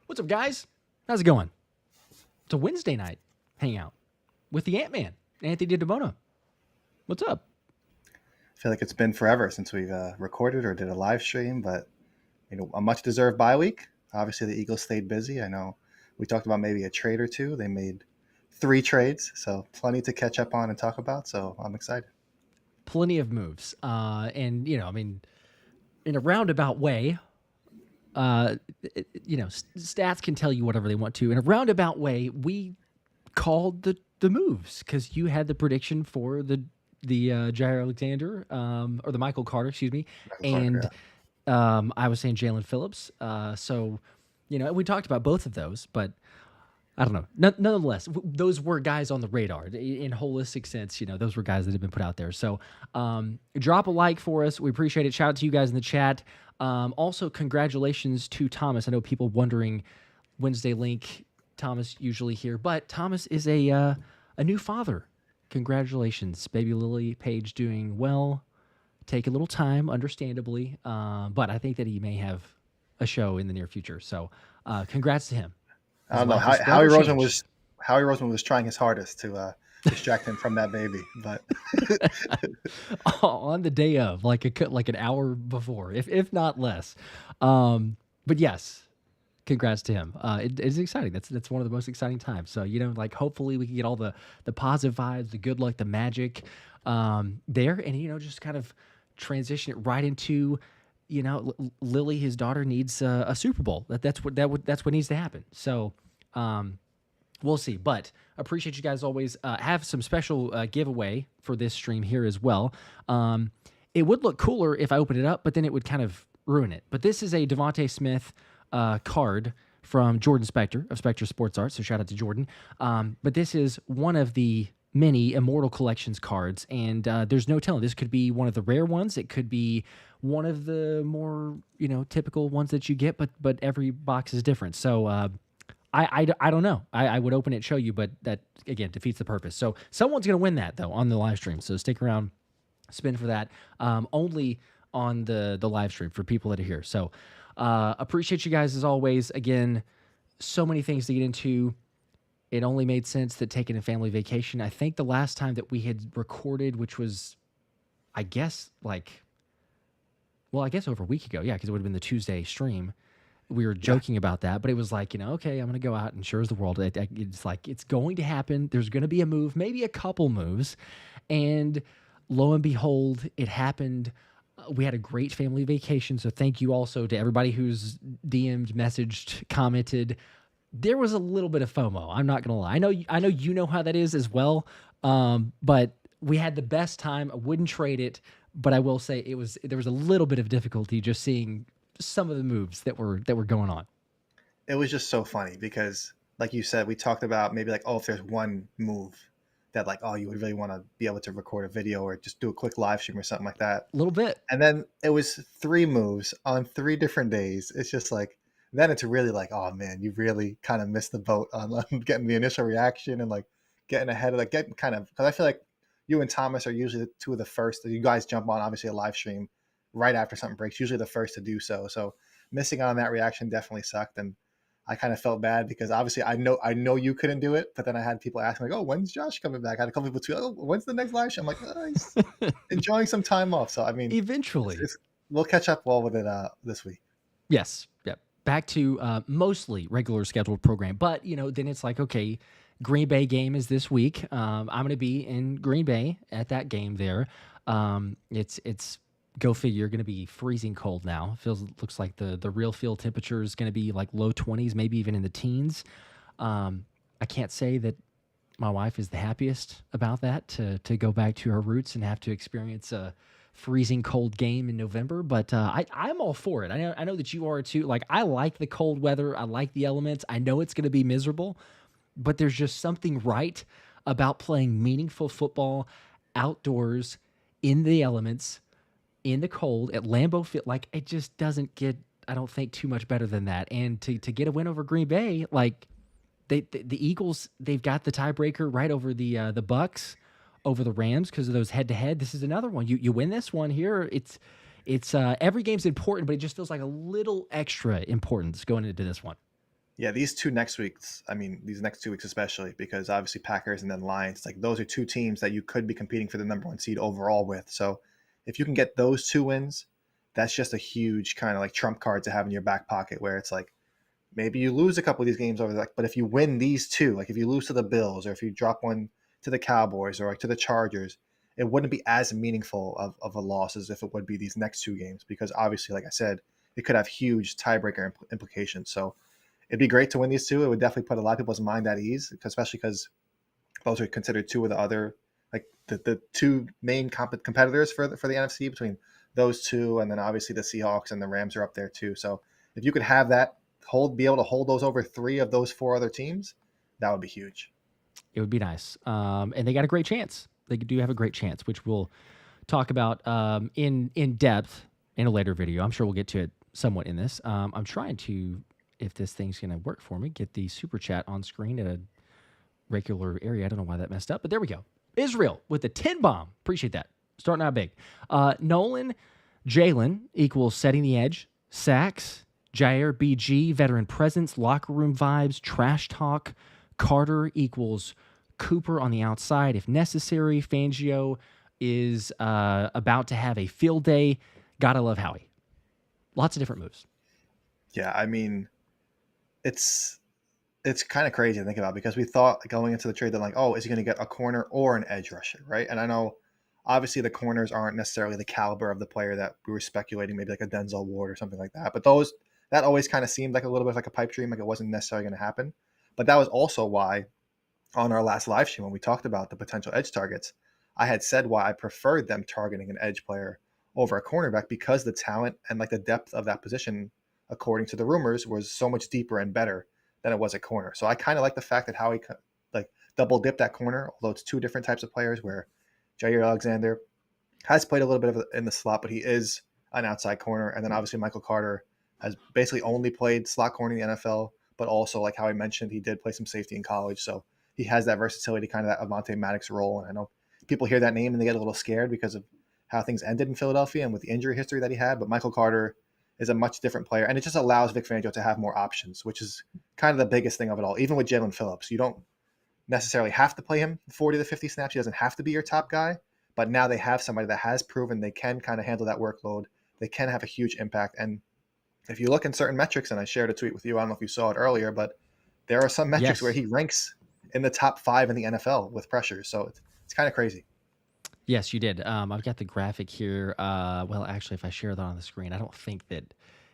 What's up, guys? How's it going? It's a Wednesday night hangout with the Ant-Man, Anthony DiBona. What's up? I feel like it's been forever since we've recorded or did a live stream, but a much deserved bye week. Obviously, the Eagles stayed busy. I know we talked about maybe a trade or two. They made 3 trades, so plenty to catch up on and talk about. So I'm excited. Plenty of moves, and in a roundabout way, stats can tell you whatever they want to. In a roundabout way, we called the moves because you had the prediction for the Jair Alexander or the Michael Carter, excuse me, I was saying Jaelan Phillips. So we talked about both of those, but I don't know. Nonetheless, those were guys on the radar in holistic sense. Those were guys that have been put out there. So drop a like for us. We appreciate it. Shout out to you guys in the chat. Also, congratulations to Thomas. I know people wondering Wednesday link. Thomas usually here, but Thomas is a new father. Congratulations, baby Lily Page doing well. Take a little time, understandably, but I think that he may have a show in the near future. So congrats to him. I don't know. Howie Roseman was trying his hardest to distract him from that baby, but on the day of, like an hour before, if not less. But yes, congrats to him. It's exciting. That's one of the most exciting times. So hopefully we can get all the positive vibes, the good luck, the magic there, and just kind of transition it right into. Lily, his daughter, needs a Super Bowl. That's what needs to happen. So, we'll see. But appreciate you guys always. Have some special giveaway for this stream here as well. It would look cooler if I opened it up, but then it would kind of ruin it. But this is a Devontae Smith card from Jordan Spector of Spector Sports Art. So shout out to Jordan. But this is one of the many Immortal Collections cards, and there's no telling. This could be one of the rare ones. It could be one of the more typical ones that you get, but every box is different. So I don't know. I would open it, show you, but that again defeats the purpose. So someone's gonna win that though on the live stream. So stick around, spin for that. Only on the live stream for people that are here. So appreciate you guys as always. Again, so many things to get into. It only made sense that taking a family vacation. I think the last time that we had recorded, which was, I guess over a week ago. Yeah, because it would have been the Tuesday stream. We were joking about that, but it was like, okay, I'm going to go out and sure as the world. It's like, it's going to happen. There's going to be a move, maybe a couple moves. And lo and behold, it happened. We had a great family vacation. So thank you also to everybody who's DM'd, messaged, commented. There was a little bit of FOMO. I'm not going to lie. I know you know how that is as well. But we had the best time. I wouldn't trade it. But I will say there was a little bit of difficulty just seeing some of the moves that were going on. It was just so funny because, like you said, we talked about maybe if there's one move that you would really want to be able to record a video or just do a quick live stream or something like that. A little bit. And then it was 3 moves on 3 different days. It's just then it's really oh man, you really kind of missed the boat on getting the initial reaction and getting ahead of getting kind of, because I feel like you and Thomas are usually 2 of the first. You guys jump on obviously a live stream right after something breaks, usually the first to do so. So missing out on that reaction definitely sucked, and I kind of felt bad because obviously I know you couldn't do it, but then I had people asking oh, when's Josh coming back? I had a couple people too. Oh, when's the next live stream? I'm like, oh, he's enjoying some time off. So I mean, eventually we'll catch up well with it this week. Yes. Yep. Back to mostly regular scheduled program, but then it's okay. Green Bay game is this week. I'm going to be in Green Bay at that game there. It's go figure, going to be freezing cold now. Looks like the real field temperature is going to be low 20s, maybe even in the teens. I can't say that my wife is the happiest about that to go back to her roots and have to experience a freezing cold game in November, but I'm all for it. I know that you are too. I like the cold weather. I like the elements. I know it's going to be miserable, but there's just something right about playing meaningful football outdoors in the elements, in the cold at Lambeau Field. It just doesn't get, I don't think, too much better than that. And to get a win over Green Bay, the Eagles, they've got the tiebreaker right over the Bucks, over the Rams because of those head-to-head. This is another one. You win this one here. It's every game's important, but it just feels like a little extra importance going into this one. Yeah, these two next weeks, I mean, these next 2 weeks especially, because obviously Packers and then Lions, like those are two teams that you could be competing for the number one seed overall with. So if you can get those two wins, that's just a huge kind of like trump card to have in your back pocket where it's like maybe you lose a couple of these games over like, but if you win these two, like if you lose to the Bills or if you drop one to the Cowboys or like to the Chargers, it wouldn't be as meaningful of a loss as if it would be these next two games because obviously, like I said, it could have huge tiebreaker implications. So it'd be great to win these two. It would definitely put a lot of people's mind at ease, especially because those are considered two of the other, like the two main competitors for the NFC between those two, and then obviously the Seahawks and the Rams are up there too. So if you could have that be able to hold those over three of those four other teams, that would be huge. It would be nice. And they got a great chance. They do have a great chance, which we'll talk about in depth in a later video. I'm sure we'll get to it somewhat in this. I'm trying to, if this thing's going to work for me, get the super chat on screen at a regular area. I don't know why that messed up, but there we go. Israel with the 10 bomb. Appreciate that. Starting out big. Nolan, Jalen equals setting the edge, sacks, Jair BG, veteran presence, locker room vibes, trash talk. Carter equals Cooper on the outside if necessary. Fangio is about to have a field day. Gotta love Howie. Lots of different moves. Yeah, I mean, it's kind of crazy to think about because we thought going into the trade that like, oh, is he going to get a corner or an edge rusher, right? And I know obviously the corners aren't necessarily the caliber of the player that we were speculating, maybe like a Denzel Ward or something like that. But that always kind of seemed like a little bit like a pipe dream, like it wasn't necessarily going to happen. But that was also why on our last live stream when we talked about the potential edge targets, I had said why I preferred them targeting an edge player over a cornerback because the talent and like the depth of that position, according to the rumors, was so much deeper and better than it was at corner. So I kind of like the fact that Howie like double dipped that corner, although it's two different types of players where Jair Alexander has played a little bit of in the slot, but he is an outside corner. And then obviously Michael Carter has basically only played slot corner in the NFL, but also like how I mentioned, he did play some safety in college. So he has that versatility, kind of that Avonte Maddox role. And I know people hear that name and they get a little scared because of how things ended in Philadelphia and with the injury history that he had. But Michael Carter is a much different player. And it just allows Vic Fangio to have more options, which is kind of the biggest thing of it all. Even with Jaelan Phillips, you don't necessarily have to play him 40 to 50 snaps. He doesn't have to be your top guy. But now they have somebody that has proven they can kind of handle that workload. They can have a huge impact. And if you look in certain metrics, and I shared a tweet with you, I don't know if you saw it earlier, but there are some metrics where he ranks in the top 5 in the NFL with pressures. So it's kind of crazy. Yes, you did. I've got the graphic here. Well, actually, if I share that on the screen, I don't think that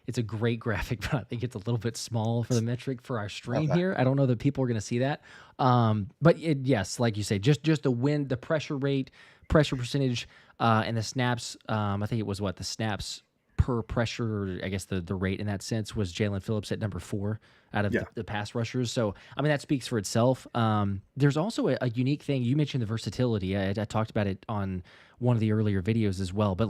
it's a great graphic, but I think it's a little bit small for the metric for our stream here. I don't know that people are going to see that. But yes, like you say, just the win, the pressure rate, pressure percentage, and the snaps. I think it was the snaps per pressure, I guess the rate in that sense was Jaelan Phillips at number 4 out of the pass rushers. So, I mean, that speaks for itself. There's also a unique thing. You mentioned the versatility. I talked about it on one of the earlier videos as well, but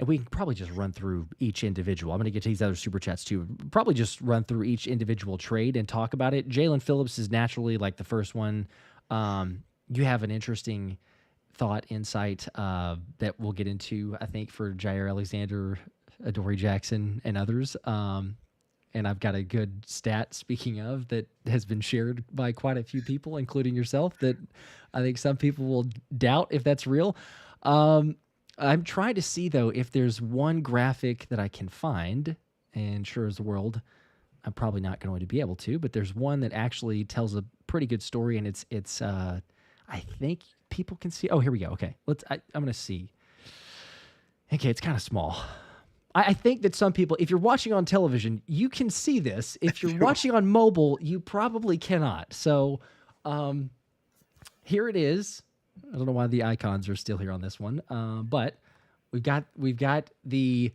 and we can probably just run through each individual. I'm going to get to these other super chats too. Probably just run through each individual trade and talk about it. Jaelan Phillips is naturally like the first one. You have an interesting thought, insight that we'll get into, I think, for Jair Alexander, Adoree Jackson, and others. And I've got a good stat, speaking of, that has been shared by quite a few people, including yourself, that I think some people will doubt if that's real. I'm trying to see, though, if there's one graphic that I can find, and sure as the world, I'm probably not going to be able to, but there's one that actually tells a pretty good story, and it's I think people can see. Oh, here we go. Okay, I'm going to see. Okay, it's kind of small. I think that some people, if you're watching on television, you can see this. If you're watching on mobile, you probably cannot. So here it is. I don't know why the icons are still here on this one, but we've got the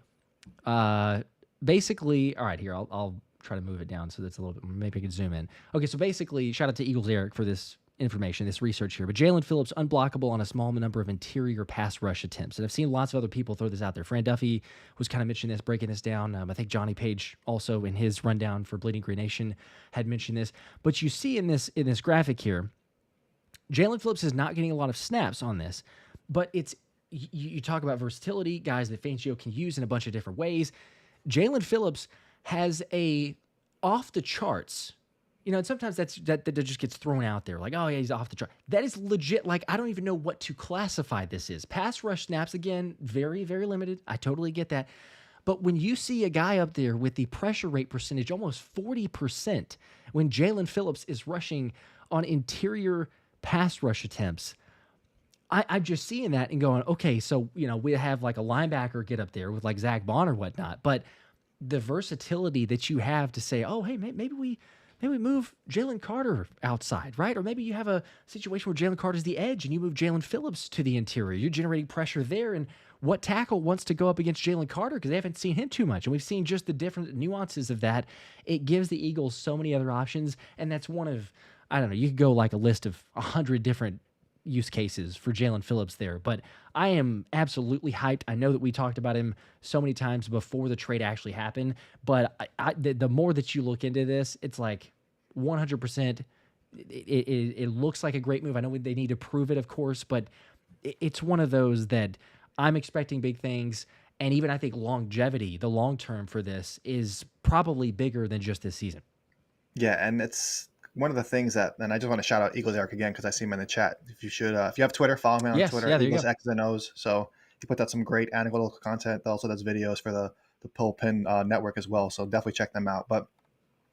basically. All right, here I'll try to move it down so that's a little bit. Maybe I can zoom in. Okay, so basically, shout out to Eagles Eric for this information, this research here. But Jaelan Phillips unblockable on a small number of interior pass rush attempts, and I've seen lots of other people throw this out there. Fran Duffy was kind of mentioning this, breaking this down. I think Johnny Page also in his rundown for Bleeding Green Nation had mentioned this. But you see in this graphic here, Jaelan Phillips is not getting a lot of snaps on this, but it's you talk about versatility, guys that Fangio can use in a bunch of different ways. Jaelan Phillips has a off the charts. And sometimes that just gets thrown out there like, oh yeah, he's off the chart. That is legit. Like, I don't even know what to classify this is. Pass rush snaps, again, very, very limited. I totally get that. But when you see a guy up there with the pressure rate percentage almost 40%, when Jaelan Phillips is rushing on interior pass rush attempts, I'm just seeing that and going, okay, so, we have like a linebacker get up there with like Zach Bond or whatnot, but the versatility that you have to say, oh, hey, maybe we move Jalen Carter outside, right? Or maybe you have a situation where Jalen Carter's the edge and you move Jaelan Phillips to the interior. You're generating pressure there. And what tackle wants to go up against Jalen Carter? Because they haven't seen him too much. And we've seen just the different nuances of that. It gives the Eagles so many other options. And that's one of, I don't know, you could go like a list of 100 different use cases for Jaelan Phillips there. But I am absolutely hyped. I know that we talked about him so many times before the trade actually happened. But the more that you look into this, it's like 100%. It looks like a great move. I know they need to prove it, of course, but it's one of those that I'm expecting big things. And even I think longevity, the long term for this is probably bigger than just this season. Yeah, and it's one of the things that, and I just want to shout out Eagles Eric again because I see him in the chat. If you have Twitter, follow me on Twitter. Yeah, Eagles X's and O's. So he put out some great analytical content. Also, does videos for the Pull Pin network as well. So definitely check them out. But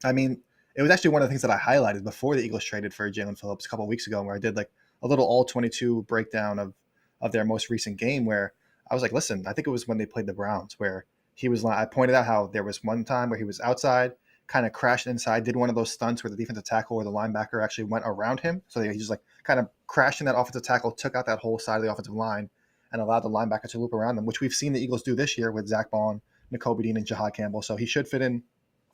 I mean, it was actually one of the things that I highlighted before the Eagles traded for Jaelan Phillips a couple of weeks ago, where I did like a little all 22 breakdown of their most recent game, where I was like, listen, I think it was when they played the Browns, where I pointed out how there was one time where he was outside, kind of crashed inside, did one of those stunts where the defensive tackle or the linebacker actually went around him. So he just like kind of crashed in that offensive tackle, took out that whole side of the offensive line, and allowed the linebacker to loop around them, which we've seen the Eagles do this year with Zach Bond, Nakobe Dean, and Jahad Campbell. So he should fit in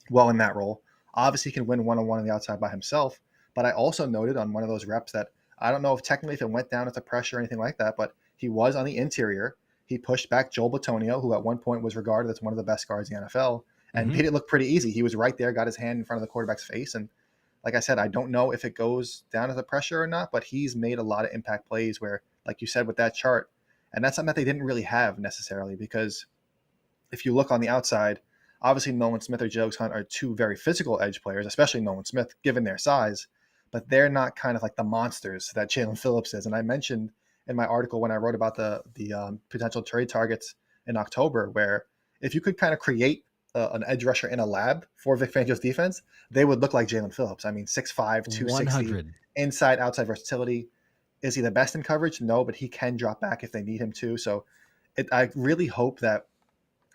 well in that role. Obviously, he can win one-on-one on the outside by himself. But I also noted on one of those reps that I don't know if technically if it went down into pressure or anything like that, but he was on the interior. He pushed back Joel Bitonio, who at one point was regarded as one of the best guards in the NFL, and made it look pretty easy. He was right there, got his hand in front of the quarterback's face. And like I said, I don't know if it goes down to the pressure or not, but he's made a lot of impact plays where, like you said, with that chart, and that's something that they didn't really have necessarily, because if you look on the outside, obviously Nolan Smith or Jalyx Hunt are two very physical edge players, especially Nolan Smith, given their size, but they're not kind of like the monsters that Jaelan Phillips is. And I mentioned in my article when I wrote about the potential trade targets in October, where if you could kind of create an edge rusher in a lab for Vic Fangio's defense, they would look like Jaelan Phillips. I mean, 6'5", 260, inside, outside versatility. Is he the best in coverage? No, but he can drop back if they need him to. So I really hope that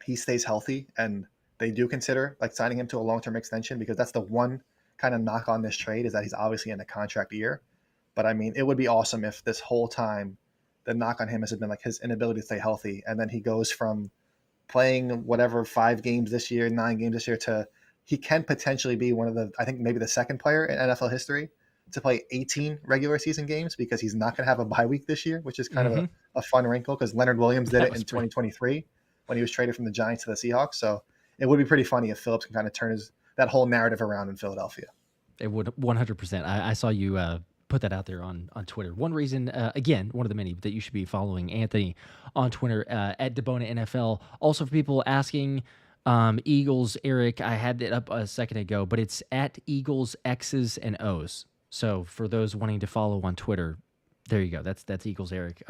he stays healthy and they do consider like signing him to a long-term extension, because that's the one kind of knock on this trade, is that he's obviously in a contract year. But I mean, it would be awesome if this whole time the knock on him has been like his inability to stay healthy, and then he goes from playing whatever 5 games this year, 9 games this year, to he can potentially be one of the, I think maybe the second player in NFL history to play 18 regular season games, because he's not going to have a bye week this year, which is kind of a fun wrinkle, because Leonard Williams did it in 2023 when he was traded from the Giants to the Seahawks. So it would be pretty funny if Phillips can kind of turn that whole narrative around in Philadelphia. It would 100%. I saw you put that out there on Twitter. One reason, again, one of the many that you should be following Anthony on Twitter at DiBona NFL. Also, for people asking, Eagles Eric, I had it up a second ago, but it's at Eagles X's and O's. So for those wanting to follow on Twitter, there you go. That's Eagles Eric.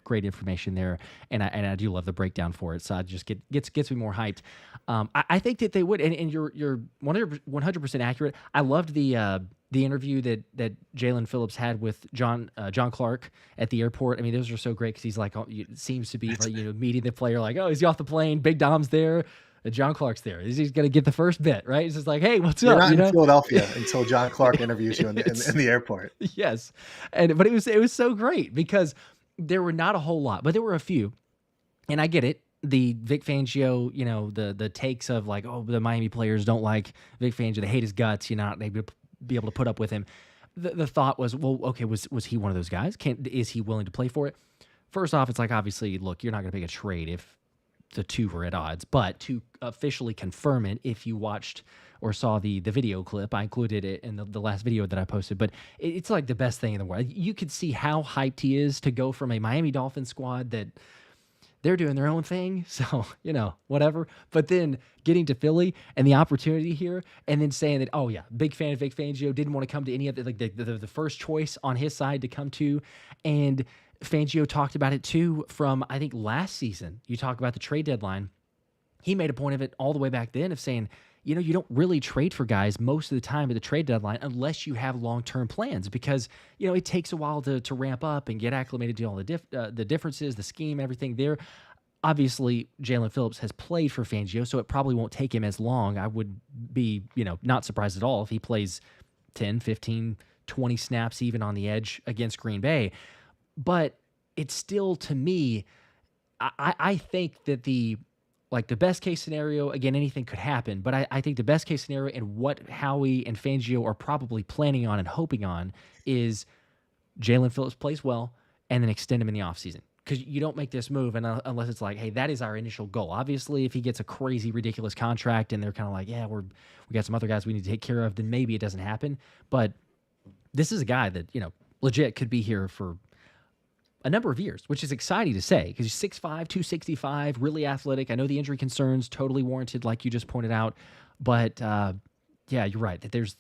Great information there, and I do love the breakdown for it. So it just gets me more hyped. I think that they would, and you're 100% accurate. I loved the interview that Jaelan Phillips had with John Clark at the airport. I mean, those are so great, because he's like, it seems to be like, meeting the player, like, oh, is he off the plane? Big Dom's there. John Clark's there. He's going to get the first bit, right? He's just like, hey, what's You're up? not in Philadelphia until John Clark interviews you in the airport. Yes. But it was so great, because there were not a whole lot, but there were a few. And I get it. The Vic Fangio, the takes of like, oh, the Miami players don't like Vic Fangio. They hate his guts. You're not able to be able to put up with him. The thought was, well, okay, was he one of those guys? Is he willing to play for it? First off, it's like, obviously, look, you're not going to make a trade if the two were at odds, but to officially confirm it, if you watched or saw the video clip, I included it in the last video that I posted, but it's like the best thing in the world. You could see how hyped he is to go from a Miami Dolphins squad that they're doing their own thing. So, whatever. But then getting to Philly and the opportunity here and then saying that, oh, yeah, big fan of Vic Fangio, didn't want to come to any of the, like the first choice on his side to come to. And Fangio talked about it too from, I think, last season. You talk about the trade deadline. He made a point of it all the way back then of saying, you don't really trade for guys most of the time at the trade deadline unless you have long-term plans because, it takes a while to ramp up and get acclimated to all the differences, the scheme, everything there. Obviously, Jaelan Phillips has played for Fangio, so it probably won't take him as long. I would be, not surprised at all if he plays 10, 15, 20 snaps even on the edge against Green Bay. But it's still, to me, I think that the best case scenario, again, anything could happen, but I think the best case scenario and what Howie and Fangio are probably planning on and hoping on is Jaelan Phillips plays well and then extend him in the offseason. Because you don't make this move unless it's like, hey, that is our initial goal. Obviously, if he gets a crazy, ridiculous contract and they're kind of like, yeah, we got some other guys we need to take care of, then maybe it doesn't happen. But this is a guy that, legit could be here for a number of years, which is exciting to say because he's 6'5", 265, really athletic. I know the injury concerns totally warranted, like you just pointed out, but yeah, you're right. That there's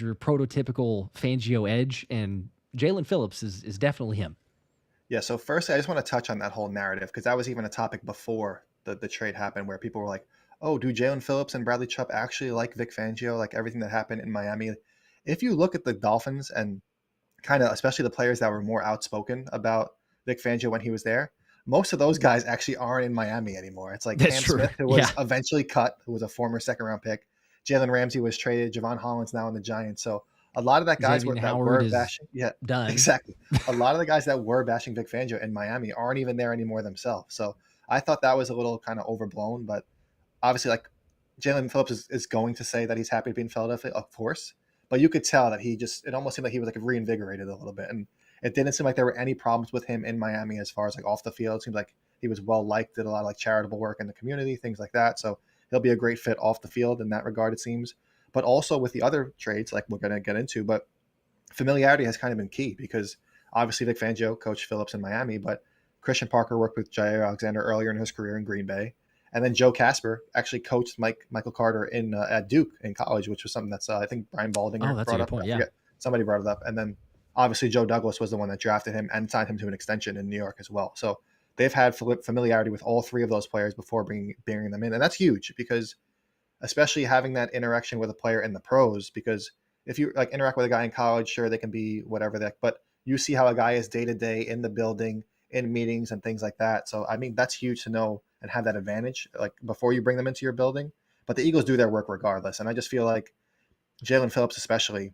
your prototypical Fangio edge, and Jaelan Phillips is definitely him. Yeah. So first, I just want to touch on that whole narrative because that was even a topic before the trade happened, where people were like, "Oh, do Jaelan Phillips and Bradley Chubb actually like Vic Fangio? Like everything that happened in Miami?" If you look at the Dolphins and kind of especially the players that were more outspoken about Vic Fangio when he was there, most of those guys actually aren't in Miami anymore. It's like That's Cam true. Smith, who was eventually cut, who was a former second-round pick. Jalen Ramsey was traded. Javon Holland's now in the Giants. So a lot of that guys that were bashing. Yeah, done. exactly. A lot of the guys that were bashing Vic Fangio in Miami aren't even there anymore themselves. So I thought that was a little kind of overblown, but obviously, like Jaelan Phillips is going to say that he's happy to be in Philadelphia, of course. But you could tell that it almost seemed like he was like reinvigorated a little bit. And it didn't seem like there were any problems with him in Miami as far as like off the field. It seemed like he was well liked, did a lot of like charitable work in the community, things like that. So he'll be a great fit off the field in that regard, it seems. But also with the other trades, like we're going to get into, but familiarity has kind of been key because obviously Vic Fangio coached Phillips in Miami, but Christian Parker worked with Jair Alexander earlier in his career in Green Bay. And then Joe Casper actually coached Michael Carter at Duke in college, which was something that's I think Brian Baldinger brought up. Point, yeah. Somebody brought it up. And then obviously Joe Douglas was the one that drafted him and signed him to an extension in New York as well. So they've had familiarity with all three of those players before bringing them in. And that's huge because especially having that interaction with a player in the pros, because if you like interact with a guy in college, sure, they can be whatever but you see how a guy is day to day in the building, in meetings and things like that. So, I mean, that's huge to know and have that advantage like before you bring them into your building. But the Eagles do their work regardless. And I just feel like Jaelan Phillips, especially,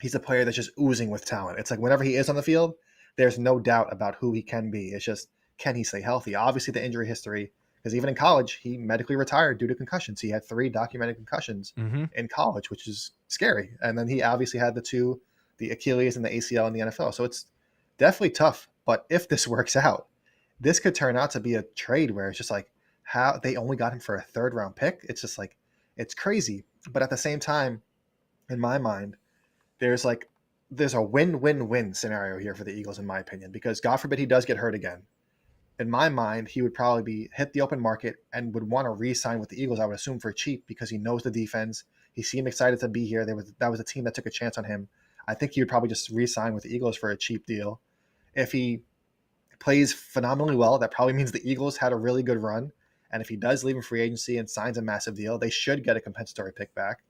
he's a player that's just oozing with talent. It's like whenever he is on the field, there's no doubt about who he can be. It's just, can he stay healthy? Obviously, the injury history, because even in college, he medically retired due to concussions. He had 3 documented concussions in college, which is scary. And then he obviously had the Achilles and the ACL in the NFL. So it's definitely tough. But if this works out, this could turn out to be a trade where it's just like how they only got him for a 3rd round pick. It's just like, it's crazy. But at the same time, in my mind, there's a win-win-win scenario here for the Eagles, in my opinion, because God forbid he does get hurt again. In my mind, he would probably hit the open market and would want to re-sign with the Eagles, I would assume, for cheap because he knows the defense. He seemed excited to be here. That was a team that took a chance on him. I think he would probably just re-sign with the Eagles for a cheap deal. If he plays phenomenally well, that probably means the Eagles had a really good run. And if he does leave in free agency and signs a massive deal, they should get a compensatory pick back.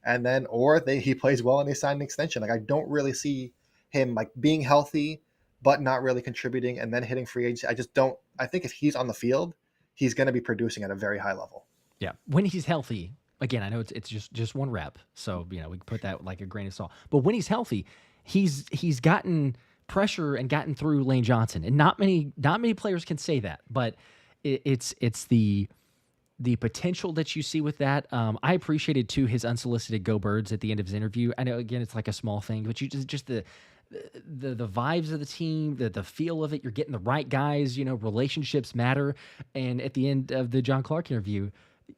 And then, he plays well and they sign an extension. Like, I don't really see him like being healthy, but not really contributing and then hitting free agency. I think if he's on the field, he's going to be producing at a very high level. Yeah. When he's healthy, again, I know it's just one rep. So, we can put that like a grain of salt, but when he's healthy, he's gotten pressure and gotten through Lane Johnson. And not many players can say that, but it's the potential that you see with that. I appreciated too his unsolicited go birds at the end of his interview. I know again it's like a small thing, but you just the vibes of the team, the feel of it. You're getting the right guys. Relationships matter. And at the end of the John Clark interview,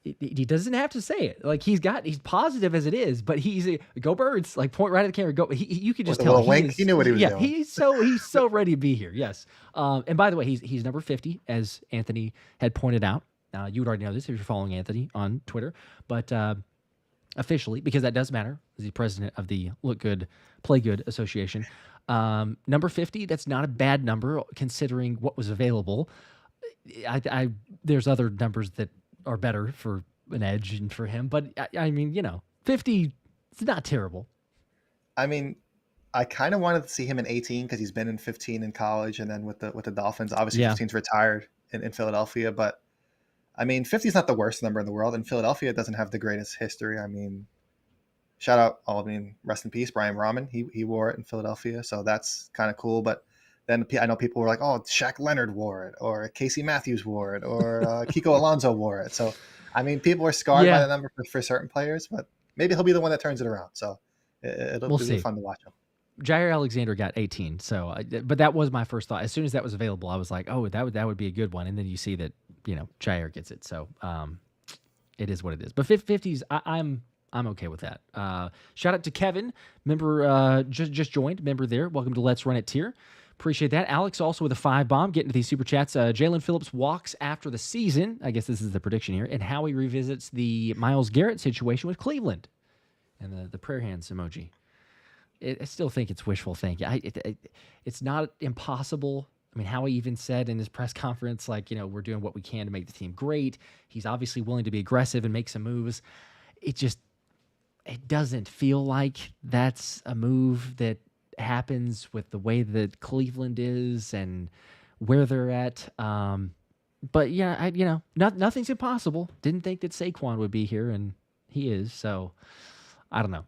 he doesn't have to say it. Like he's positive as it is, but he's go Birds, like point right at the camera. Go. You could just With a tell little wink, he knew what he was doing. He's so ready to be here. Yes. And by the way, he's number 50, as Anthony had pointed out. You would already know this if you're following Anthony on Twitter, but officially, because that does matter, as the president of the Look Good, Play Good Association. Number 50, that's not a bad number considering what was available. There's other numbers that are better for an edge and for him, but I mean, 50, it's not terrible. I mean, I kind of wanted to see him in 18 because he's been in 15 in college, and then with the Dolphins, obviously 15's retired in Philadelphia, but I mean, 50 is not the worst number in the world, and Philadelphia doesn't have the greatest history. I mean, shout out, rest in peace, Brian Rahman. He wore it in Philadelphia, so that's kind of cool. But then I know people were like, oh, Shaq Leonard wore it, or Casey Matthews wore it, or Kiko Alonso wore it. So, I mean, people are scarred by the number for certain players, but maybe he'll be the one that turns it around. So it'll be fun to watch him. Jair Alexander got 18, so but that was my first thought. As soon as that was available, I was like, oh, that would be a good one. And then you see that Jair gets it, so it is what it is. But 50s, I'm okay with that. Shout out to Kevin, member just joined, member there. Welcome to Let's Run It tier. Appreciate that. Alex also with a 5 bomb. Getting to these super chats. Jaelan Phillips walks after the season. I guess this is the prediction here. And Howie revisits the Myles Garrett situation with Cleveland. And the prayer hands emoji. I still think it's wishful thinking. It's not impossible. I mean, Howie even said in his press conference, like, we're doing what we can to make the team great. He's obviously willing to be aggressive and make some moves. It doesn't feel like that's a move that happens with the way that Cleveland is and where they're at. But yeah, nothing's impossible. Didn't think that Saquon would be here, and he is. So I don't know.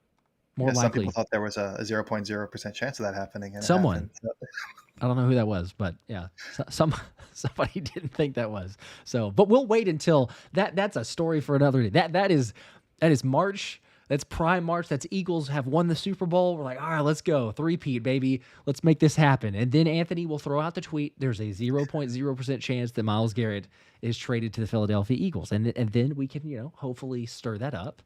More likely. Some people thought there was a 0.0% chance of that happening. And someone, I don't know who that was, but yeah, somebody didn't think that was. So, but we'll wait until that's a story for another day. That is March. That's prime March. That's Eagles have won the Super Bowl. We're like, all right, let's go. 3-peat, baby. Let's make this happen. And then Anthony will throw out the tweet. There's a 0.0% chance that Myles Garrett is traded to the Philadelphia Eagles. And then we can, hopefully stir that up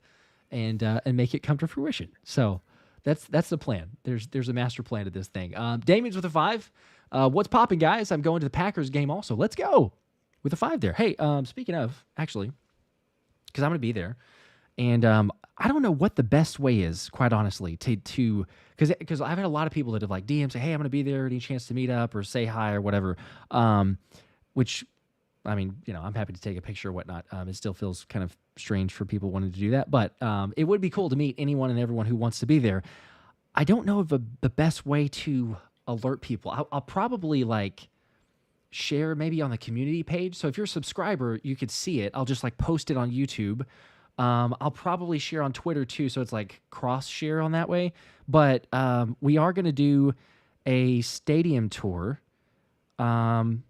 and make it come to fruition. So that's the plan. There's a master plan to this thing. Damien's with a 5. What's popping, guys? I'm going to the Packers game also. Let's go with a 5 there. Hey, speaking of, actually, because I'm going to be there, and I don't know what the best way is, quite honestly, to because I've had a lot of people that have like DM say, hey, I'm going to be there, any chance to meet up or say hi or whatever, which, I mean, I'm happy to take a picture or whatnot. It still feels kind of strange for people wanting to do that, but it would be cool to meet anyone and everyone who wants to be there. I don't know of the best way to alert people. I'll probably share maybe on the community page. So if you're a subscriber, you could see it. I'll just post it on YouTube. I'll probably share on Twitter too, so it's cross share on that way. But we are going to do a stadium tour on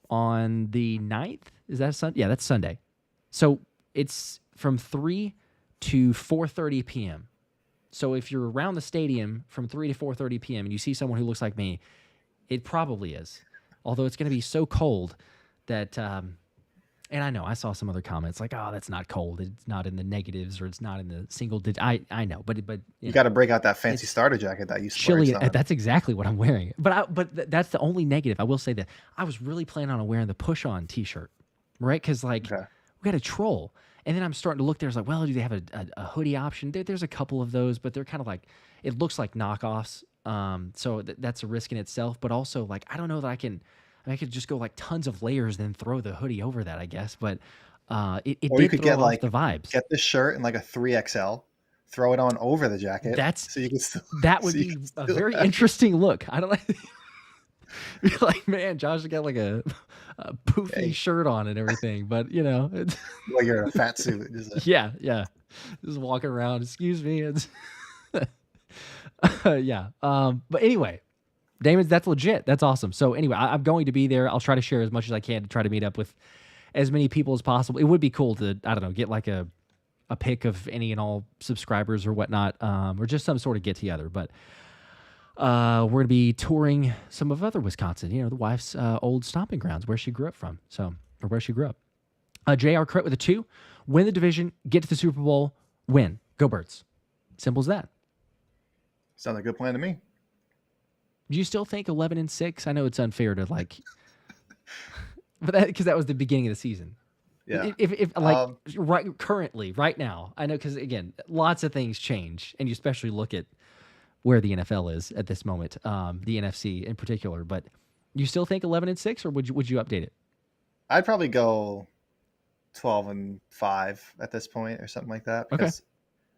the 9th. Is that Sunday? Yeah, that's Sunday. So it's from 3 to 4:30 p.m. So if you're around the stadium from 3 to 4:30 p.m. and you see someone who looks like me, it probably is. Although it's going to be so cold that... and I know I saw some other comments like, "Oh, that's not cold. It's not in the negatives, or it's not in the single digit." I know, but you got to break out that fancy starter jacket that you chilly. That's exactly what I'm wearing. But that's the only negative. I will say that I was really planning on wearing the push on T-shirt, right? Because we got a troll, and then I'm starting to look. There's well, do they have a hoodie option? There's a couple of those, but they're kind of it looks like knockoffs. So that's a risk in itself. But also I don't know that I could just go tons of layers, then throw the hoodie over that, I guess. But it or did you could throw get off the vibes. Get the shirt in a 3XL, throw it on over the jacket. So you can that would be a very interesting look. I don't be man, Josh got a poofy shirt on and everything, but it's you're in a fat suit. Yeah, just walking around. Excuse me. It's yeah. But anyway. Damon, that's legit. That's awesome. So anyway, I'm going to be there. I'll try to share as much as I can to try to meet up with as many people as possible. It would be cool to, I don't know, get a pic of any and all subscribers or whatnot, or just some sort of get together. But we're going to be touring some of other Wisconsin, the wife's old stomping grounds where she grew up from. Or where she grew up. JR Crit with a 2. Win the division, get to the Super Bowl, win. Go Birds. Simple as that. Sounds like a good plan to me. Do you still think 11-6? I know it's unfair to like, but that because that was the beginning of the season. Yeah. If currently, right now, I know because again, lots of things change, and you especially look at where the NFL is at this moment, the NFC in particular. But you still think 11-6, or would you update it? I'd probably go 12-5 at this point, or something like that. Because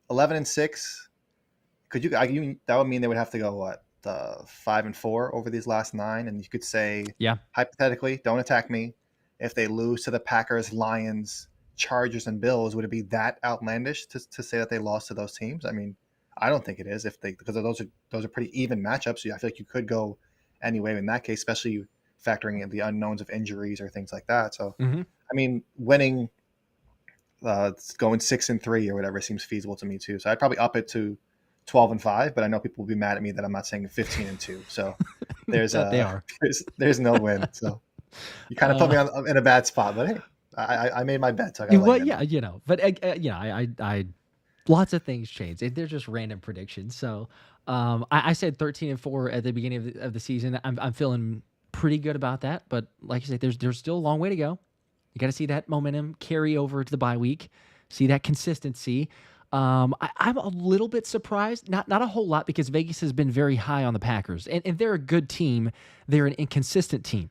11-6, could you? That would mean they would have to go what, 5-4 over these last 9, and you could say, yeah, hypothetically, don't attack me. If they lose to the Packers, Lions, Chargers, and Bills, would it be that outlandish to say that they lost to those teams? I mean, I don't think it is because those are pretty even matchups. So I feel like you could go any way in that case, especially factoring in the unknowns of injuries or things like that. So, I mean, winning, going 6-3 or whatever seems feasible to me too. So I'd probably up it to 12-5, but I know people will be mad at me that I'm not saying 15-2. So there's there's no win. So you kind of put me in a bad spot, but hey, I made my bet. So but I lots of things change. They're just random predictions. So I said 13-4 at the beginning of the season. I'm feeling pretty good about that. But like I said, there's still a long way to go. You got to see that momentum carry over to the bye week, see that consistency. I'm a little bit surprised, not a whole lot, because Vegas has been very high on the Packers, and they're a good team. They're an inconsistent team.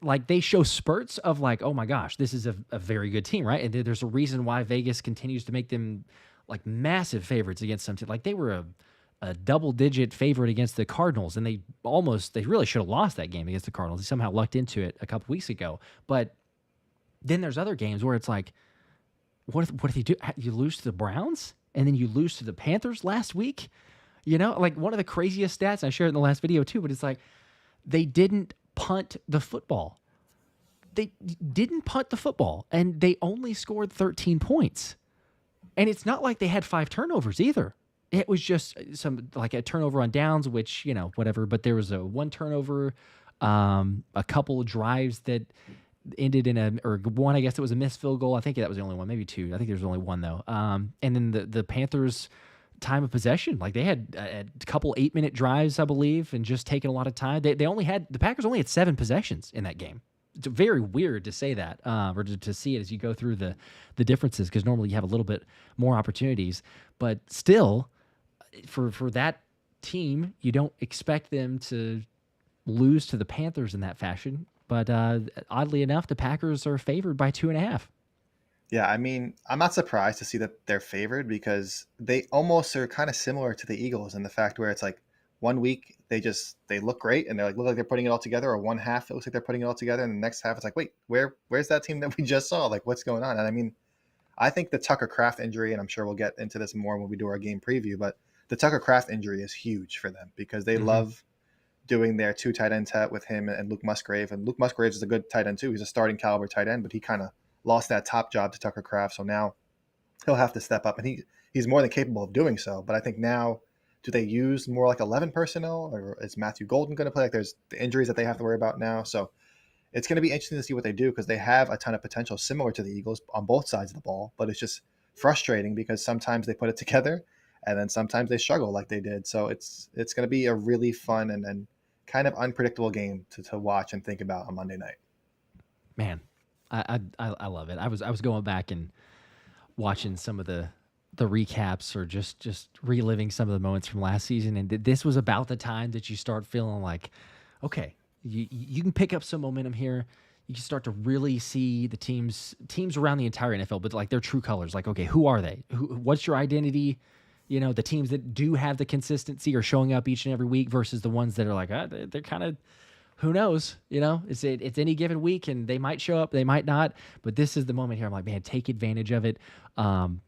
Like they show spurts of like, oh my gosh, this is a very good team, right? And there's a reason why Vegas continues to make them like massive favorites against some team. Like they were a double-digit favorite against the Cardinals, and they really should have lost that game against the Cardinals. They somehow lucked into it a couple weeks ago. But then there's other games where it's like, what if you do? You lose to the Browns, and then you lose to the Panthers last week? You know, like one of the craziest stats, I shared it in the last video too, but it's like they didn't punt the football. They didn't punt the football, and they only scored 13 points. And it's not like they had 5 turnovers either. It was just like a turnover on downs, which, whatever. But there was a 1 turnover, a couple of drives that ended in one, I guess it was a missed field goal. I think that was the only one, maybe 2. I think there was only 1 though. And then the Panthers' time of possession, like they had a couple 8-minute drives, I believe, and just taking a lot of time. The Packers only had 7 possessions in that game. It's very weird to say that, or to see it as you go through the differences, because normally you have a little bit more opportunities. But still, for that team, you don't expect them to lose to the Panthers in that fashion. But oddly enough, the Packers are favored by 2.5. Yeah, I mean, I'm not surprised to see that they're favored, because they almost are kind of similar to the Eagles in the fact where it's like one week they look great and look like they're putting it all together, or one half it looks like they're putting it all together, and the next half it's like, wait, where's that team that we just saw? Like, what's going on? And I mean, I think the Tucker Kraft injury, and I'm sure we'll get into this more when we do our game preview, but the Tucker Kraft injury is huge for them, because they love doing their 2 tight end set with him and Luke Musgrave. And Luke Musgrave is a good tight end too. He's a starting caliber tight end, but he kind of lost that top job to Tucker Kraft. So now he'll have to step up, and he's more than capable of doing so. But I think now, do they use more like 11 personnel, or is Matthew Golden going to play? Like there's the injuries that they have to worry about now. So it's going to be interesting to see what they do, because they have a ton of potential similar to the Eagles on both sides of the ball, but it's just frustrating because sometimes they put it together and then sometimes they struggle like they did. So it's going to be a really fun and kind of unpredictable game to watch and think about on Monday night. Man, I love it. I was going back and watching some of the recaps, or just reliving some of the moments from last season, and this was about the time that you start feeling like, okay, you can pick up some momentum here. You can start to really see the teams around the entire NFL, but like their true colors. Like, okay, who are they? What's your identity? The teams that do have the consistency are showing up each and every week versus the ones that are like, they're kind of, who knows? It's any given week, and they might show up, they might not. But this is the moment here. I'm like, man, take advantage of it. I'm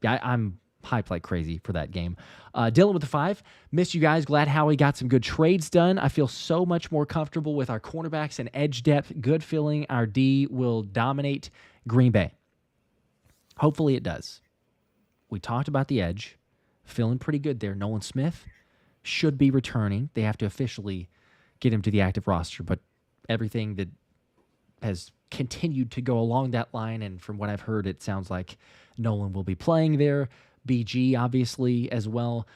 hyped like crazy for that game. Dylan with the 5. Missed you guys. Glad Howie got some good trades done. I feel so much more comfortable with our cornerbacks and edge depth. Good feeling our D will dominate Green Bay. Hopefully it does. We talked about the edge. Feeling pretty good there. Nolan Smith should be returning. They have to officially get him to the active roster, but everything that has continued to go along that line. And from what I've heard, it sounds like Nolan will be playing there. BG, obviously, as well.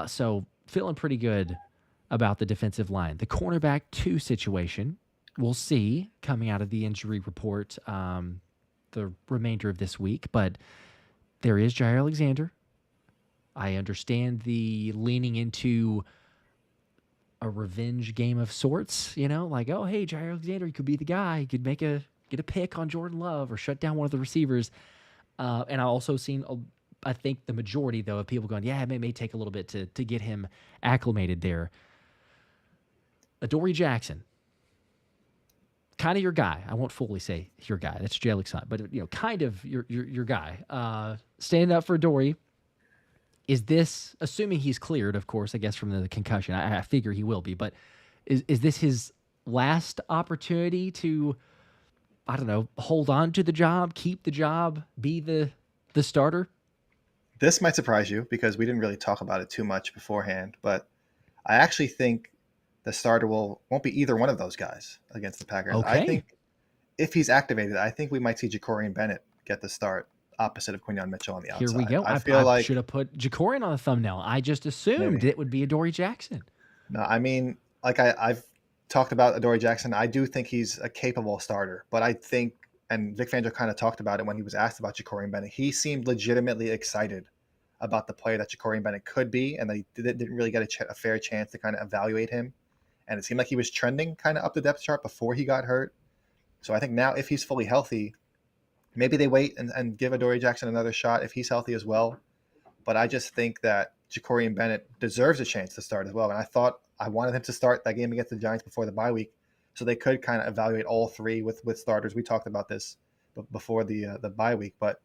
So feeling pretty good about the defensive line. The cornerback 2 situation, we'll see coming out of the injury report the remainder of this week. But there is Jair Alexander. I understand the leaning into a revenge game of sorts, like, oh, hey, Jair Alexander, he could be the guy. He could get a pick on Jordan Love or shut down one of the receivers. And I've also seen, I think the majority, though, of people going, yeah, it may take a little bit to get him acclimated there. Adoree Jackson, kind of your guy. I won't fully say your guy. That's Jalyx son, but kind of your guy. Standing up for Adoree. Is this, assuming he's cleared, of course, I guess from the concussion, I figure he will be, but is this his last opportunity to, I don't know, hold on to the job, keep the job, be the starter? This might surprise you because we didn't really talk about it too much beforehand, but I actually think the starter won't be either one of those guys against the Packers. Okay. I think if he's activated, I think we might see Jakorian Bennett get the start opposite of Quinyon Mitchell on the outside. Here we go. I should have put Jakorian on the thumbnail. I just assumed it would be Adoree Jackson. No, I mean, like I've talked about Adoree Jackson. I do think he's a capable starter, but I think, and Vic Fangio kind of talked about it when he was asked about Jakorian Bennett, he seemed legitimately excited about the player that Jakorian Bennett could be, and they didn't really get a fair chance to kind of evaluate him. And it seemed like he was trending kind of up the depth chart before he got hurt. So I think now if he's fully healthy, maybe they wait and give Adoree Jackson another shot if he's healthy as well. But I just think that Jakorian Bennett deserves a chance to start as well. And I wanted him to start that game against the Giants before the bye week so they could kind of evaluate all three with starters. We talked about this before the bye week. But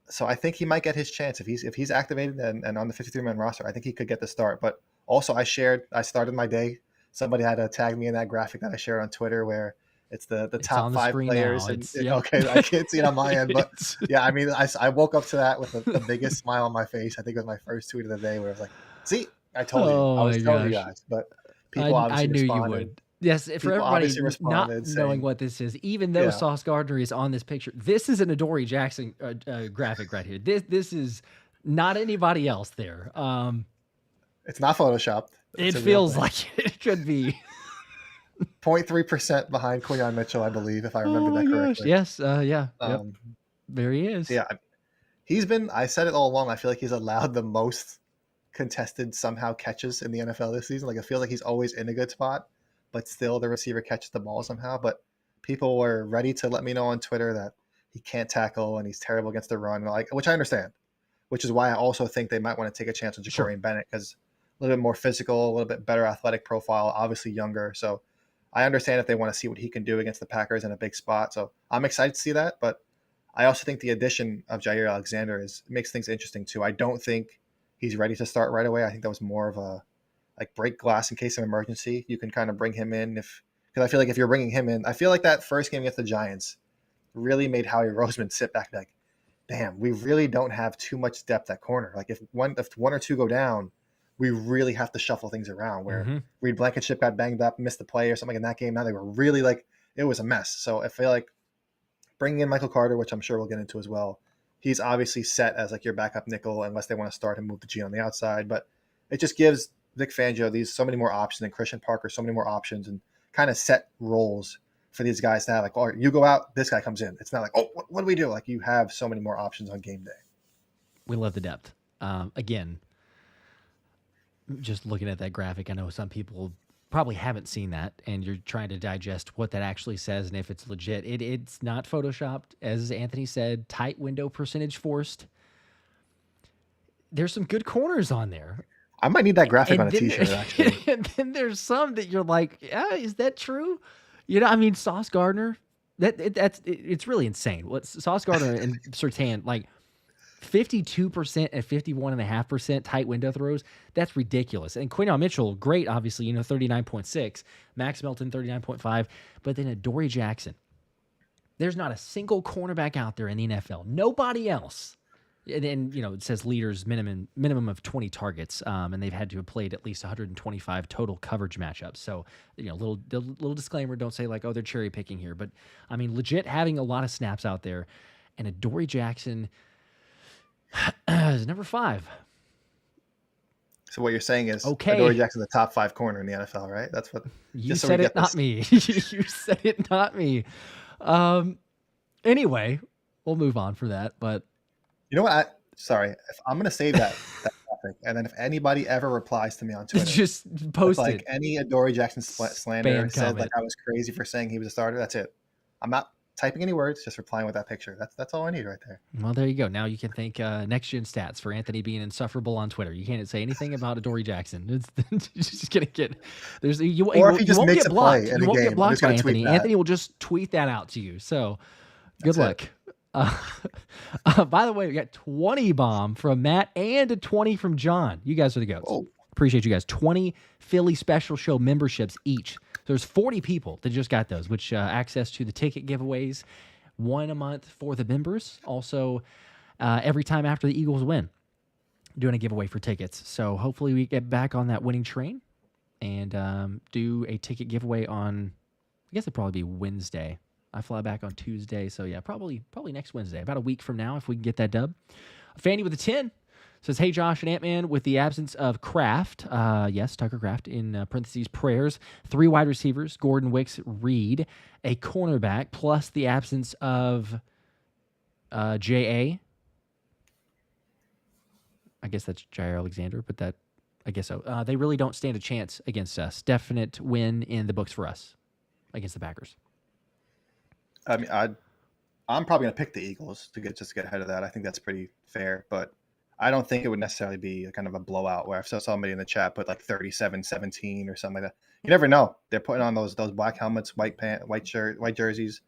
so I think he might get his chance. If he's activated and on the 53-man roster, I think he could get the start. But also I started my day. Somebody had to tag me in that graphic that I shared on Twitter where it's the top 5 players. Okay, I can't see it on my end, but yeah, I mean, I woke up to that with the biggest smile on my face. I think it was my first tweet of the day where I was like, see, I told you. I was telling you guys. But people obviously responded. I knew you would. Yes, for everybody not knowing what this is, even though Sauce Gardner is on this picture, this is an Adoree Jackson graphic right here. This is not anybody else there. It's not photoshopped. It feels like it could be. 0.3% behind Quinyon Mitchell, I believe, if I remember that correctly. Yes, yeah. There he is. Yeah, I said it all along, I feel like he's allowed the most contested somehow catches in the NFL this season. Like, I feel like he's always in a good spot, but still the receiver catches the ball somehow. But people were ready to let me know on Twitter that he can't tackle and he's terrible against the run, which I understand, which is why I also think they might want to take a chance on Jakorian Bennett because a little bit more physical, a little bit better athletic profile, obviously younger. So I understand if they want to see what he can do against the Packers in a big spot. So I'm excited to see that. But I also think the addition of Jair Alexander makes things interesting too. I don't think he's ready to start right away. I think that was more of a break glass in case of emergency. You can kind of bring him in because I feel like if you're bringing him in, I feel like that first game against the Giants really made Howie Roseman sit back like, damn, we really don't have too much depth at corner. Like if one or two go down, we really have to shuffle things around where Reed Blankenship got banged up, missed the play or something in that game. Now they were really it was a mess. So I feel like bringing in Michael Carter, which I'm sure we'll get into as well, he's obviously set as your backup nickel unless they want to start and move the G on the outside. But it just gives Vic Fangio so many more options and Christian Parker so many more options and kind of set roles for these guys to have. All right, you go out, this guy comes in. It's not like, oh, what do we do? You have so many more options on game day. We love the depth. Again, just looking at that graphic, I know some people probably haven't seen that, and you're trying to digest what that actually says and if it's legit. It's not photoshopped, as Anthony said. Tight window percentage forced. There's some good corners on there. I might need that graphic on a T-shirt, actually. And then there's some that you're like, yeah, is that true? Sauce Gardner. It's really insane. What Sauce Gardner and Surtain 52% and 51.5% tight window throws. That's ridiculous. And Quinyon Mitchell, great, obviously, 39.6. Max Melton, 39.5. But then Adoree Jackson. There's not a single cornerback out there in the NFL. Nobody else And it says leaders minimum of 20 targets, and they've had to have played at least 125 total coverage matchups. So, little disclaimer, don't say like, oh, they're cherry picking here, but I mean, legit having a lot of snaps out there. And Adoree Jackson is number 5. So what you're saying is Okay. Adoree Jackson, the top 5 corner in the NFL, right? That's what you said. It not me. You said it, not me. Anyway, we'll move on for that. But you know what? I'm going to save that topic, and then if anybody ever replies to me on Twitter, just post like it. any Adoree Jackson slander, said like I was crazy for saying he was a starter. That's it. I'm not typing any words, just replying with that picture. That's all I need right there. Well, there you go. Now you can thank Next Gen Stats for Anthony being insufferable on Twitter. You can't say anything about Adoree Jackson. It's just gonna get if he just won't get blocked. You won't get blocked by Anthony. Anthony will just tweet that out to you. So good luck. By the way, we got 20 bomb from Matt and a 20 from John. You guys are the goats. Oh. Appreciate you guys. 20 Philly Special Show memberships each. There's 40 people that just got those, which access to the ticket giveaways, one a month for the members. Also, every time after the Eagles win, doing a giveaway for tickets. So hopefully we get back on that winning train and do a ticket giveaway on, I guess it'd probably be Wednesday. I fly back on Tuesday, so yeah, probably next Wednesday, about a week from now, if we can get that dub. Fanny with a 10 says, hey, Josh and Ant-Man, with the absence of Kraft, yes, Tucker Kraft, in parentheses, prayers, 3 wide receivers, Gordon, Wicks, Reed, a cornerback, plus the absence of J.A. I guess that's Jair Alexander, but I guess so. They really don't stand a chance against us. Definite win in the books for us against the Packers. I mean, I'm probably going to pick the Eagles to get ahead of that. I think that's pretty fair, but I don't think it would necessarily be a kind of a blowout where I saw somebody in the chat put like 37-17 or something like that. You never know. They're putting on those black helmets, white jerseys,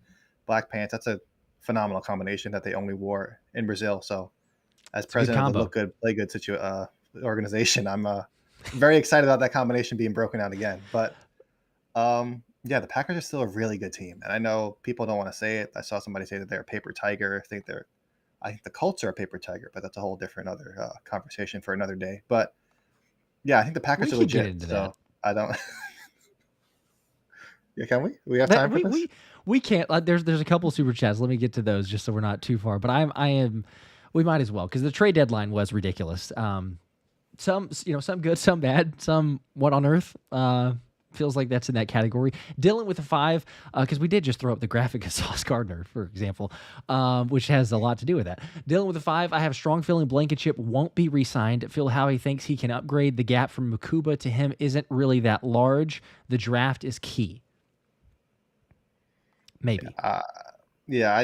black pants. That's a phenomenal combination that they only wore in Brazil. So as president of the Look Good, Play Good organization, I'm very excited about that combination being broken out again. But yeah, the Packers are still a really good team. And I know people don't want to say it. I saw somebody say that they're a paper tiger. I think the Colts are a paper tiger, but that's a whole different other conversation for another day. But yeah, I think the Packers are legit. So I don't. Yeah, can we? We have time for this? We can't. There's a couple super chats. Let me get to those just so we're not too far. But I am. We might as well because the trade deadline was ridiculous. Some good, some bad, some what on earth. Feels like that's in that category. Dylan with a 5, because we did just throw up the graphic of Sauce Gardner, for example, which has a lot to do with that. Dylan with a 5, I have a strong feeling Blankenship won't be re-signed. Phil Howie thinks he can upgrade. The gap from Makuba to him isn't really that large. The draft is key. Maybe. Yeah, I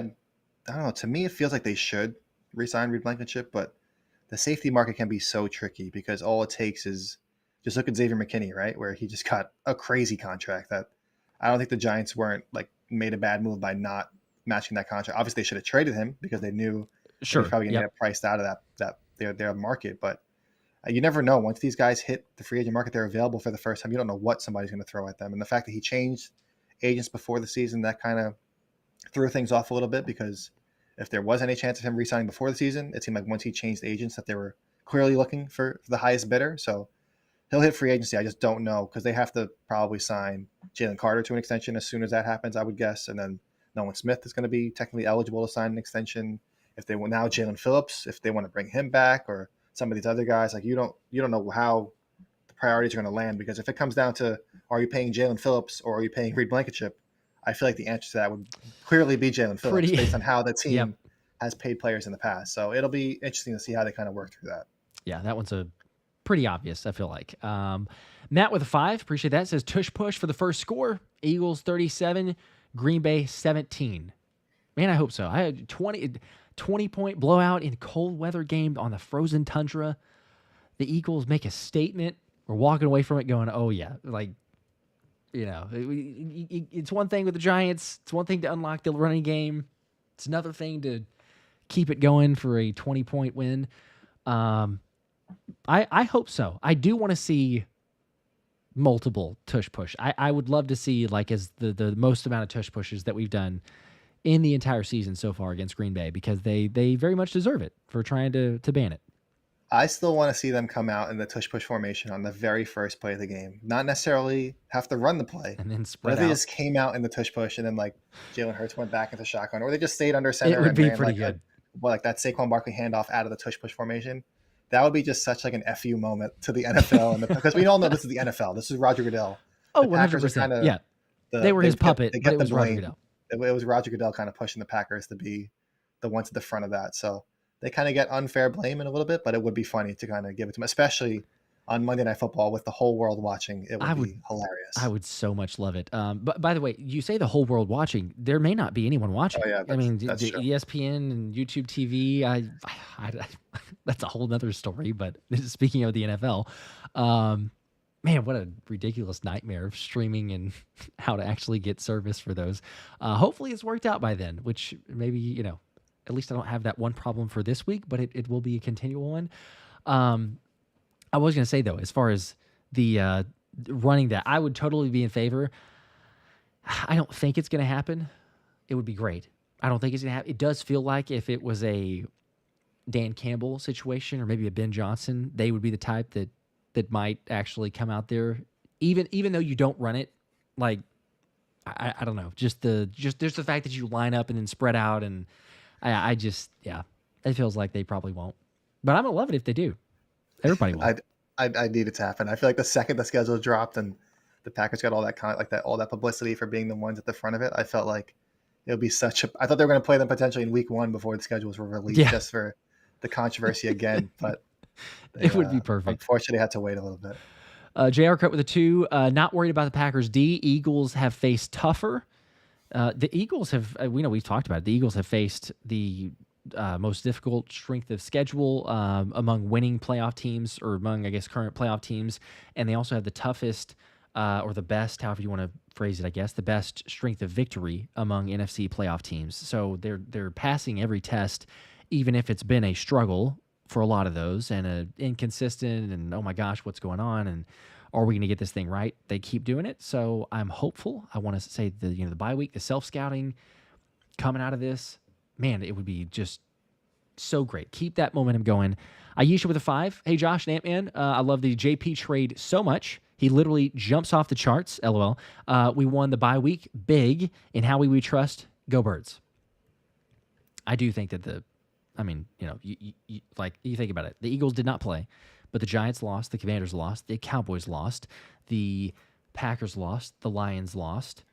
don't know. To me, it feels like they should re-sign Reed Blankenship, but the safety market can be so tricky because all it takes is just look at Xavier McKinney, right? Where he just got a crazy contract that I don't think the Giants weren't like made a bad move by not matching that contract. Obviously they should have traded him because they knew they were probably going to get priced out of that their market. But you never know. Once these guys hit the free agent market, they're available for the first time. You don't know what somebody's going to throw at them. And the fact that he changed agents before the season, that kind of threw things off a little bit because if there was any chance of him re-signing before the season, it seemed like once he changed agents that they were clearly looking for the highest bidder. So he'll hit free agency. I just don't know because they have to probably sign Jalen Carter to an extension as soon as that happens, I would guess. And then Nolan Smith is going to be technically eligible to sign an extension. If they want now Jaelan Phillips, if they want to bring him back or some of these other guys, like you don't know how the priorities are going to land because if it comes down to are you paying Jaelan Phillips or are you paying Reed Blankenship, I feel like the answer to that would clearly be Jaelan Phillips based on how the team has paid players in the past. So it'll be interesting to see how they kind of work through that. Yeah, that one's pretty obvious, I feel like. Matt with a 5, appreciate that. Says tush push for the first score. Eagles 37, Green Bay 17. Man, I hope so. I had 20-point blowout in cold weather game on the frozen tundra. The Eagles make a statement. We're walking away from it going, oh yeah, like, it's one thing with the Giants. It's one thing to unlock the running game. It's another thing to keep it going for a 20-point win. I hope so. I do want to see multiple tush push. I would love to see like as the most amount of tush pushes that we've done in the entire season so far against Green Bay, because they very much deserve it for trying to ban it. I still want to see them come out in the tush push formation on the very first play of the game. Not necessarily have to run the play, And then but spread if they out. just came out in the tush push and then like Jalen Hurts went back into shotgun, or they just stayed under It center would and be ran pretty like good. like that Saquon Barkley handoff out of the tush push formation. That would be just such like an FU moment to the NFL, and because we all know this is the NFL. This is Roger Goodell. Oh, The Packers are 100%. kind of Yeah. They were his puppet, they but get it the was Roger blame. Goodell. It was Roger Goodell kind of pushing the Packers to be the ones at the front of that. So they kind of get unfair blame in a little bit, but it would be funny to kind of give it to them, especially on Monday Night Football with the whole world watching. It would be hilarious. I would so much love it. But by the way, you say the whole world watching. There may not be anyone watching. Oh yeah, I mean, that's the true. ESPN and YouTube TV. That's a whole nother story. But speaking of the NFL, man, what a ridiculous nightmare of streaming and how to actually get service for those. Hopefully, it's worked out by then. Which maybe at least I don't have that one problem for this week, but it will be a continual one. I was going to say, though, as far as the running that, I would totally be in favor. I don't think it's going to happen. It would be great. I don't think it's going to happen. It does feel like if it was a Dan Campbell situation or maybe a Ben Johnson, they would be the type that might actually come out there, even though you don't run it. Like, I don't know. Just there's the fact that you line up and then spread out, and I just, it feels like they probably won't. But I'm going to love it if they do. Everybody will. I need it to happen. I feel like the second the schedule dropped and the Packers got all that publicity for being the ones at the front of it, I felt like it would be such a. I thought they were going to play them potentially in week 1 before the schedules were released, just for the controversy again. But it would be perfect. Unfortunately, had to wait a little bit. JR Cut with a 2. Not worried about the Packers D. Eagles have faced tougher. The Eagles have. We know we've talked about it. The Eagles have faced the most difficult strength of schedule among winning playoff teams, or among, I guess, current playoff teams. And they also have the toughest or the best, however you want to phrase it, I guess, the best strength of victory among NFC playoff teams. So they're passing every test, even if it's been a struggle for a lot of those and a inconsistent and, oh my gosh, what's going on? And are we going to get this thing right? They keep doing it. So I'm hopeful. I want to say the bye week, the self-scouting coming out of this, man, it would be just so great. Keep that momentum going. Aisha with a 5. Hey, Josh and Ant-Man, I love the JP trade so much. He literally jumps off the charts, LOL. We won the bye week big in Howie we trust. Go Birds. I do think that you think about it. The Eagles did not play, but the Giants lost, the Commanders lost, the Cowboys lost, the Packers lost, the Lions lost.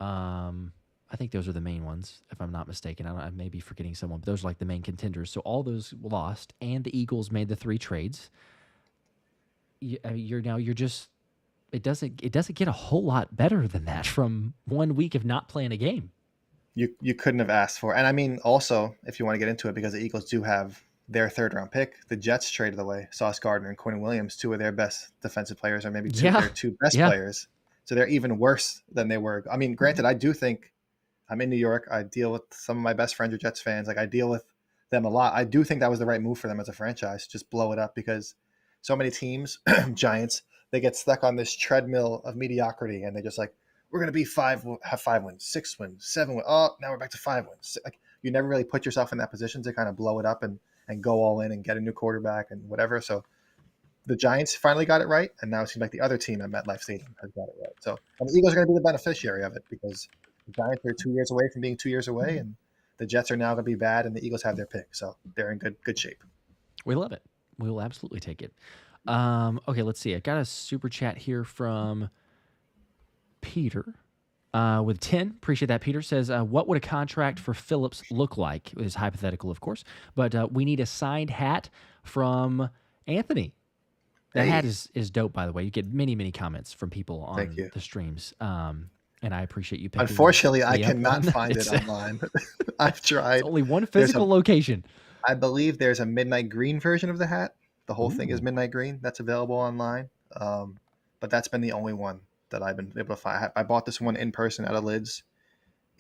I think those are the main ones, if I'm not mistaken. I may be forgetting someone, but those are like the main contenders. So all those lost, and the Eagles made the 3 trades. It doesn't get a whole lot better than that from 1 week of not playing a game. You couldn't have asked for. And I mean, also, if you want to get into it, because the Eagles do have their 3rd round pick, the Jets traded away Sauce Gardner and Quinn Williams, 2 of their best defensive players, or maybe their 2 best players. So they're even worse than they were. I mean, granted, I do think I'm in New York. I deal with some of my best friends are Jets fans. Like, I deal with them a lot. I do think that was the right move for them as a franchise. Just blow it up, because so many teams, Giants, they get stuck on this treadmill of mediocrity, and they just like, we're going to have 5 wins, 6 wins, 7 wins. Oh, now we're back to 5 wins. Like, you never really put yourself in that position to kind of blow it up and go all in and get a new quarterback and whatever. So the Giants finally got it right, and now it seems like the other team at MetLife Stadium has got it right. So, and the Eagles are going to be the beneficiary of it, because the Giants are 2 years away from being 2 years away, and the Jets are now going to be bad, and the Eagles have their pick. So they're in good shape. We love it. We will absolutely take it. Okay, let's see. I got a super chat here from Peter with 10. Appreciate that. Peter says, what would a contract for Phillips look like? It is hypothetical, of course, but we need a signed hat from Anthony. That hat is dope, by the way. You get many comments from people on the streams. And I appreciate you picking. Unfortunately, I cannot find it online. I've tried. It's only one physical location. I believe there's a midnight green version of the hat. The whole thing is midnight green. That's available online. But that's been the only one that I've been able to find. I bought this one in person at a Lids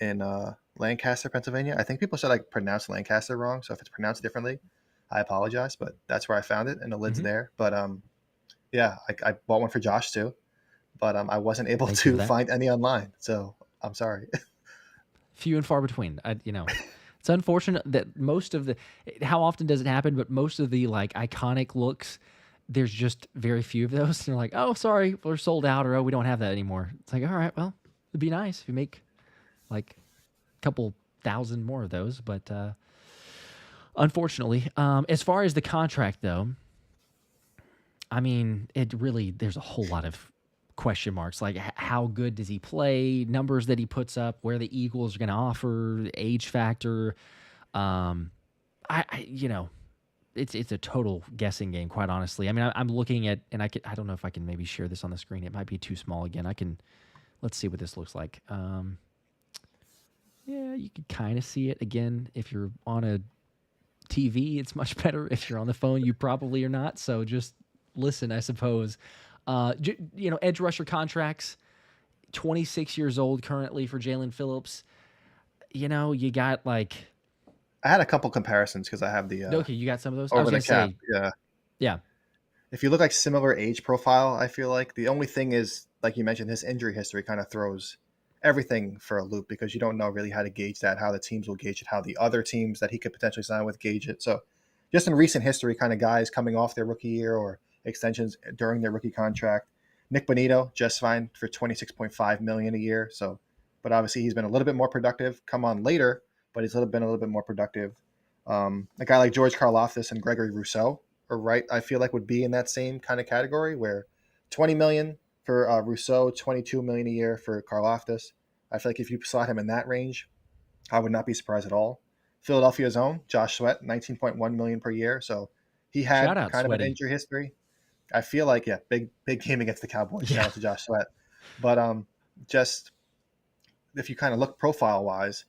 in Lancaster, Pennsylvania. I think people said I pronounced Lancaster wrong. So if it's pronounced differently, I apologize. But that's where I found it, in the Lids there. But I bought one for Josh too. But I wasn't able to find any online. So I'm sorry. few and far between. It's unfortunate that most of the, how often does it happen? But most of the like iconic looks, there's just very few of those. And they're like, oh, sorry, we're sold out, or oh, we don't have that anymore. It's like, all right, well, it'd be nice if you make like a couple thousand more of those, but unfortunately, as far as the contract though, I mean, there's a whole lot of question marks. Like, how good does he play? Numbers that he puts up, where the Eagles are going to offer, age factor. It's a total guessing game, quite honestly. I mean, I'm looking at, and I don't know if I can maybe share this on the screen. It might be too small again. Let's see what this looks like. Yeah, you can kind of see it again. If you're on a TV, it's much better. If you're on the phone, you probably are not. So just listen, I suppose. Edge rusher contracts, 26 years old currently for Jaelan Phillips. You got like. I had a couple comparisons because I have the. Okay, you got some of those? Over the cap, yeah. Yeah. If you look like similar age profile, I feel like the only thing is, like you mentioned, his injury history kind of throws everything for a loop because you don't know really how to gauge that, how the teams will gauge it, how the other teams that he could potentially sign with gauge it. So just in recent history, kind of guys coming off their rookie year or extensions during their rookie contract. Nick Bonito just signed for $26.5 million a year. So, but obviously he's been a little bit more productive. Come on later, but he's been a little bit more productive. A guy like George Karlaftis and Gregory Rousseau are right. I feel like would be in that same kind of category where $20 million for Rousseau, $22 million a year for Karlaftis. I feel like if you slot him in that range, I would not be surprised at all. Philadelphia's own Josh Sweat, $19.1 million per year. So he had Shout out kind Sweaty. of an injury history. I feel like, big game against the Cowboys. Shout out to Josh Sweat. But just if you kind of look profile wise,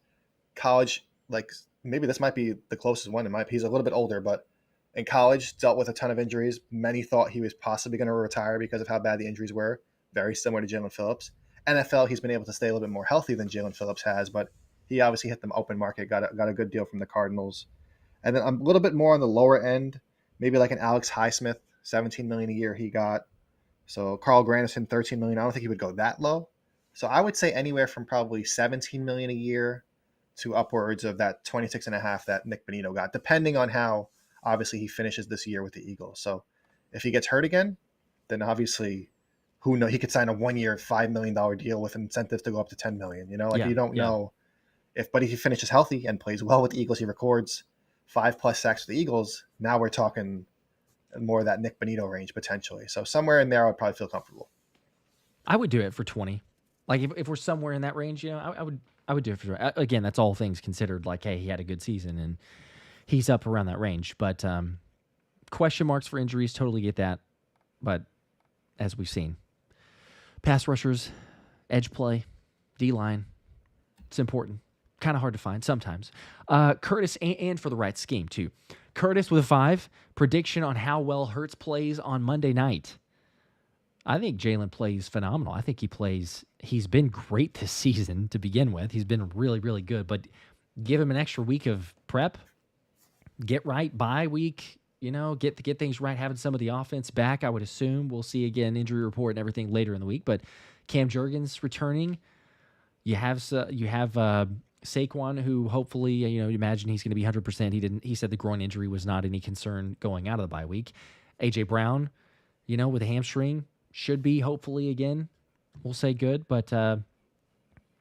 college, like maybe this might be the closest one. He's a little bit older, but in college dealt with a ton of injuries. Many thought he was possibly going to retire because of how bad the injuries were. Very similar to Jaelan Phillips. NFL, he's been able to stay a little bit more healthy than Jaelan Phillips has, but he obviously hit the open market, got a good deal from the Cardinals. And then a little bit more on the lower end, maybe like an Alex Highsmith, $17 million a year he got. So Carl Granderson, $13 million. I don't think he would go that low. So I would say anywhere from probably $17 million a year to upwards of that 26.5 that Nick Bonito got, depending on how obviously he finishes this year with the Eagles. So if he gets hurt again, then obviously who knows, he could sign a 1 year, $5 million deal with incentives to go up to 10 million. You don't know but if he finishes healthy and plays well with the Eagles, he records 5+ sacks with the Eagles. Now we're talking more of that Nick Bonito range potentially. So somewhere in there, I would probably feel comfortable. I would do it for 20. Like if we're somewhere in that range, I would do it for 20. Again, that's all things considered. Like, hey, he had a good season and he's up around that range. But question marks for injuries, totally get that. But as we've seen, pass rushers, edge play, D-line, it's important. Kind of hard to find sometimes. Curtis, and for the right scheme too. Curtis with a 5. Prediction on how well Hurts plays on Monday night. I think Jalen plays phenomenal. I think he's been great this season to begin with. He's been really, really good. But give him an extra week of prep. Get right, bye week. Get things right. Having some of the offense back, I would assume. We'll see again injury report and everything later in the week. But Cam Jurgens returning. You have Saquon, who hopefully, you imagine he's going to be 100%. He said the groin injury was not any concern going out of the bye week. AJ Brown, with a hamstring, should be hopefully again. We'll say good, but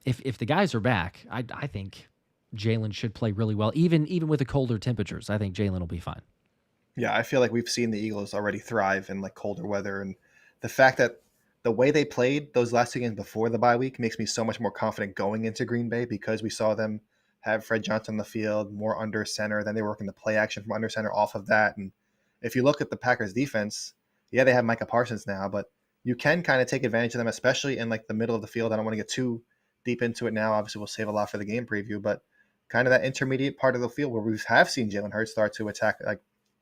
if the guys are back, I think Jalen should play really well, even with the colder temperatures. I think Jalen will be fine. Yeah, I feel like we've seen the Eagles already thrive in like colder weather, and the fact that the way they played those last 2 games before the bye week makes me so much more confident going into Green Bay because we saw them have Fred Johnson on the field, more under center. Then they were working the play action from under center off of that. And if you look at the Packers defense, yeah, they have Micah Parsons now, but you can kind of take advantage of them, especially in like the middle of the field. I don't want to get too deep into it now. Obviously, we'll save a lot for the game preview, but kind of that intermediate part of the field where we have seen Jalen Hurts start to attack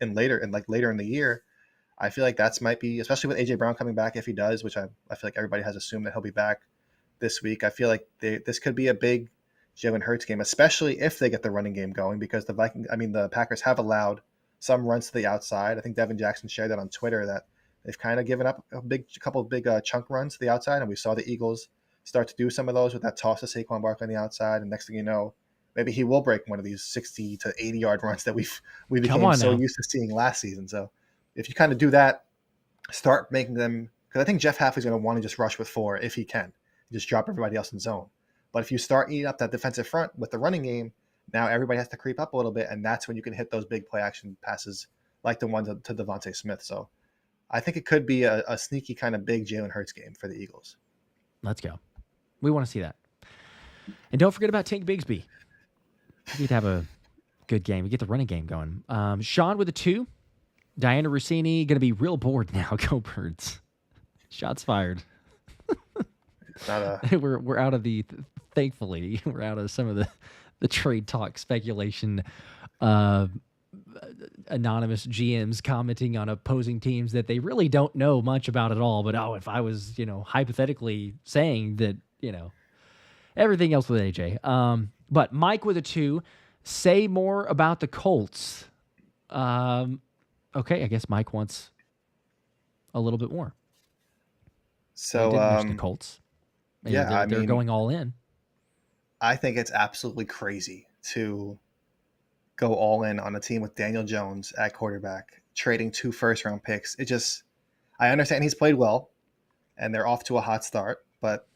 later in the year. I feel like that's might be, especially with AJ Brown coming back if he does, which I feel like everybody has assumed that he'll be back this week. I feel like this could be a big Jalen Hurts game, especially if they get the running game going, because the Packers have allowed some runs to the outside. I think Devin Jackson shared that on Twitter that they've kind of given up a couple of big chunk runs to the outside, and we saw the Eagles start to do some of those with that toss to Saquon Barkley on the outside, and next thing you know, maybe he will break one of these 60 to 80-yard runs that we Come became on so now. used to seeing last season. So if you kind of do that, start making them, because I think Jeff Halfley's going to want to just rush with 4 if he can, just drop everybody else in zone. But if you start eating up that defensive front with the running game, now everybody has to creep up a little bit, and that's when you can hit those big play action passes like the one to Devontae Smith. So I think it could be a sneaky kind of big Jalen Hurts game for the Eagles. Let's go. We want to see that. And don't forget about Tank Bigsby. We get to have a good game. We get the running game going. Sean with a 2. Diana Rossini going to be real bored now. Go Birds. Shots fired. We're out of the, thankfully, we're out of some of the trade talk speculation, anonymous GMs commenting on opposing teams that they really don't know much about at all. But, if I was, hypothetically saying that, everything else with AJ. But Mike with a 2, say more about the Colts. Okay, I guess Mike wants a little bit more. So, didn't mention the Colts. Yeah, they're going all in. I think it's absolutely crazy to go all in on a team with Daniel Jones at quarterback, trading 2 first-round picks. I understand he's played well, and they're off to a hot start, but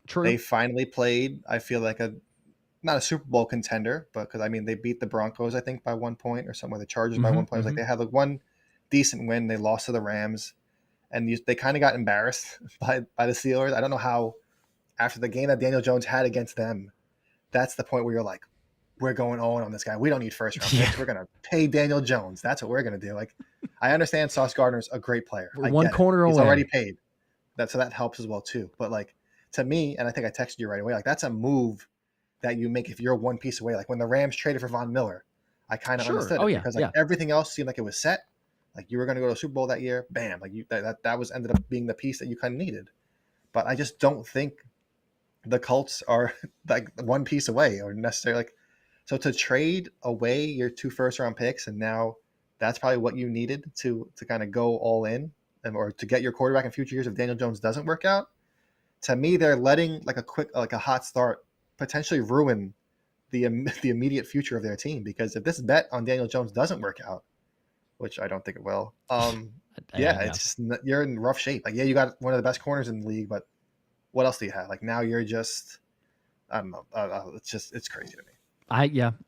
True. They finally played, I feel like, not a Super Bowl contender, but because, they beat the Broncos, I think, by 1 point, or something, with the Chargers by 1 point. It was like they had one decent win. They lost to the Rams, and they kind of got embarrassed by the Steelers. I don't know how, after the game that Daniel Jones had against them, that's the point where you're like, we're going all in on this guy. We don't need first-round picks. We're going to pay Daniel Jones. That's what we're going to do. Like, I understand Sauce Gardner's a great player. We're one corner away. He's already paid. So that helps as well, too. But, to me, and I think I texted you right away, that's a move that you make if you're one piece away. Like when the Rams traded for Von Miller, I kind of understood it because everything else seemed like it was set. Like you were going to go to a Super Bowl that year, bam! Like that was ended up being the piece that you kind of needed. But I just don't think the Colts are like one piece away or necessarily so to trade away your 2 first-round picks, and now that's probably what you needed to kind of go all in or to get your quarterback in future years if Daniel Jones doesn't work out. To me, they're letting a hot start potentially ruin the immediate future of their team, because if this bet on Daniel Jones doesn't work out, which I don't think it will, it's just, you're in rough shape. You got one of the best corners in the league, but what else do you have? Now you're just, I don't know. It's crazy to me.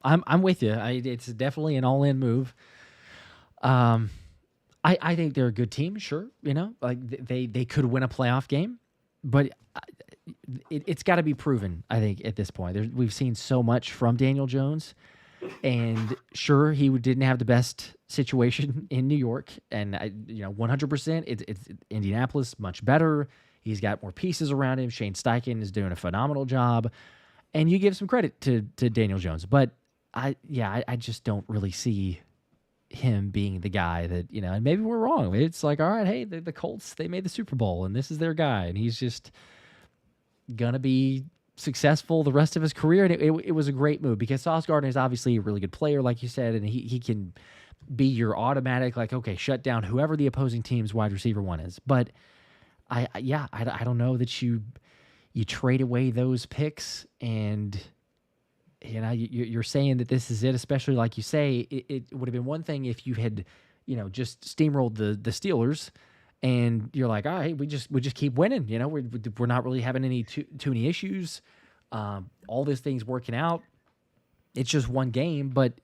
I'm with you. It's definitely an all-in move. I think they're a good team. Sure, they could win a playoff game. But it's got to be proven, I think, at this point. We've seen so much from Daniel Jones. And sure, he didn't have the best situation in New York. And, 100%, it's Indianapolis, much better. He's got more pieces around him. Shane Steichen is doing a phenomenal job. And you give some credit to Daniel Jones. But, I just don't really see him being the guy that, and maybe we're wrong. It's like, all right, hey, the Colts, they made the Super Bowl and this is their guy. And he's just going to be successful the rest of his career. And it was a great move because Sauce Gardner is obviously a really good player, like you said, and he can be your automatic, okay, shut down whoever the opposing team's wide receiver 1 is. But I don't know that you trade away those picks and you're saying that this is it, especially like you say, it would have been one thing if you had, just steamrolled the Steelers, and you're like, all right, we just keep winning. We're not really having any too many issues. All these things working out. It's just one game, but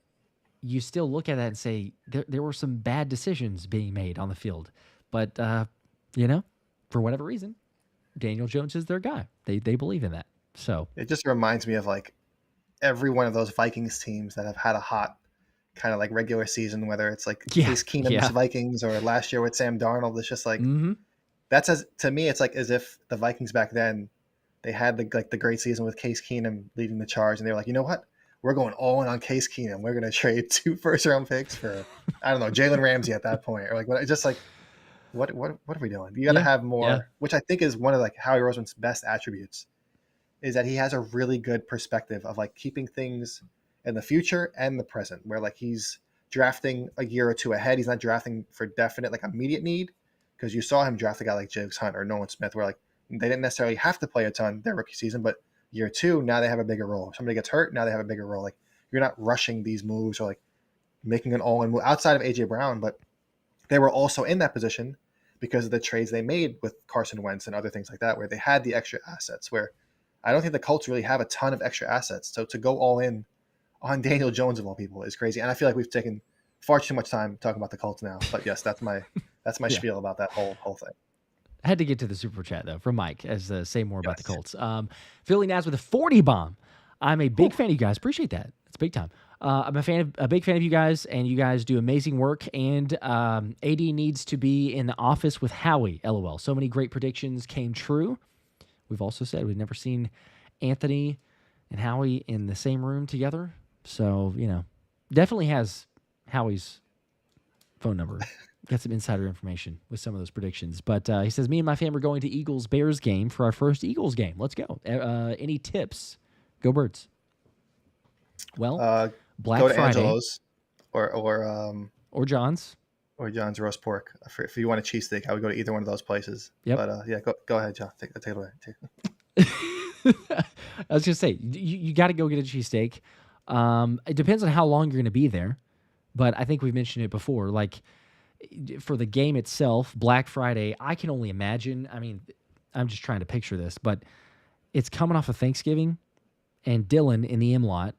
you still look at that and say there were some bad decisions being made on the field. But for whatever reason, Daniel Jones is their guy. They believe in that. So it just reminds me of every one of those Vikings teams that have had a hot kind of regular season, whether it's Case Keenum's Vikings or last year with Sam Darnold. It's just that's to me, it's as if the Vikings back then, they had the great season with Case Keenum leading the charge, and they were like, you know what? We're going all in on Case Keenum. We're going to trade 2 first-round picks for, I don't know, Jalen Ramsey at that point, or what are we doing? You got to have more, which I think is one of Howie Roseman's best attributes, is that he has a really good perspective of keeping things in the future and the present, where he's drafting a year or 2 ahead. He's not drafting for definite immediate need, because you saw him draft a guy like Jalyx Hunt or Nolan Smith, where They didn't necessarily have to play a ton their rookie season, but year 2, now they have a bigger role. Somebody gets hurt, now they have a bigger role. Like, you're not rushing these moves or like making an all-in move outside of AJ Brown, but they were also in that position because of the trades they made with Carson Wentz and other things like that, where they had the extra assets. Where I don't think the Colts really have a ton of extra assets. So to go all in on Daniel Jones of all people is crazy. And I feel like we've taken far too much time talking about the Colts now. But yes, that's my Yeah. spiel about that whole thing. I had to get to the super chat though from Mike as say more about the Yes. Colts. Philly Naz with a 40 bomb. I'm a big fan of you guys. Appreciate that. It's big time. I'm a big fan of you guys, and you guys do amazing work. And AD needs to be in the office with Howie. LOL. So many great predictions came true. We've also said we've never seen Anthony and Howie in the same room together. So definitely has Howie's phone number. Got some insider information with some of those predictions. But he says, me and my family are going to Eagles-Bears game for our first Eagles game. Let's go. Any tips? Go Birds. Well, Black go to Friday. Angelo's or John's. Or John's roast pork. If you want a cheesesteak, I would go to either one of those places. Yep. But yeah, go ahead, John. Take it away. I was going to say, you got to go get a cheesesteak. It depends on how long you're going to be there. But I think we've mentioned it before. Like, for the game itself, Black Friday, I can only imagine. I mean, I'm just trying to picture this, but it's coming off of Thanksgiving, and Dylan in the M lot.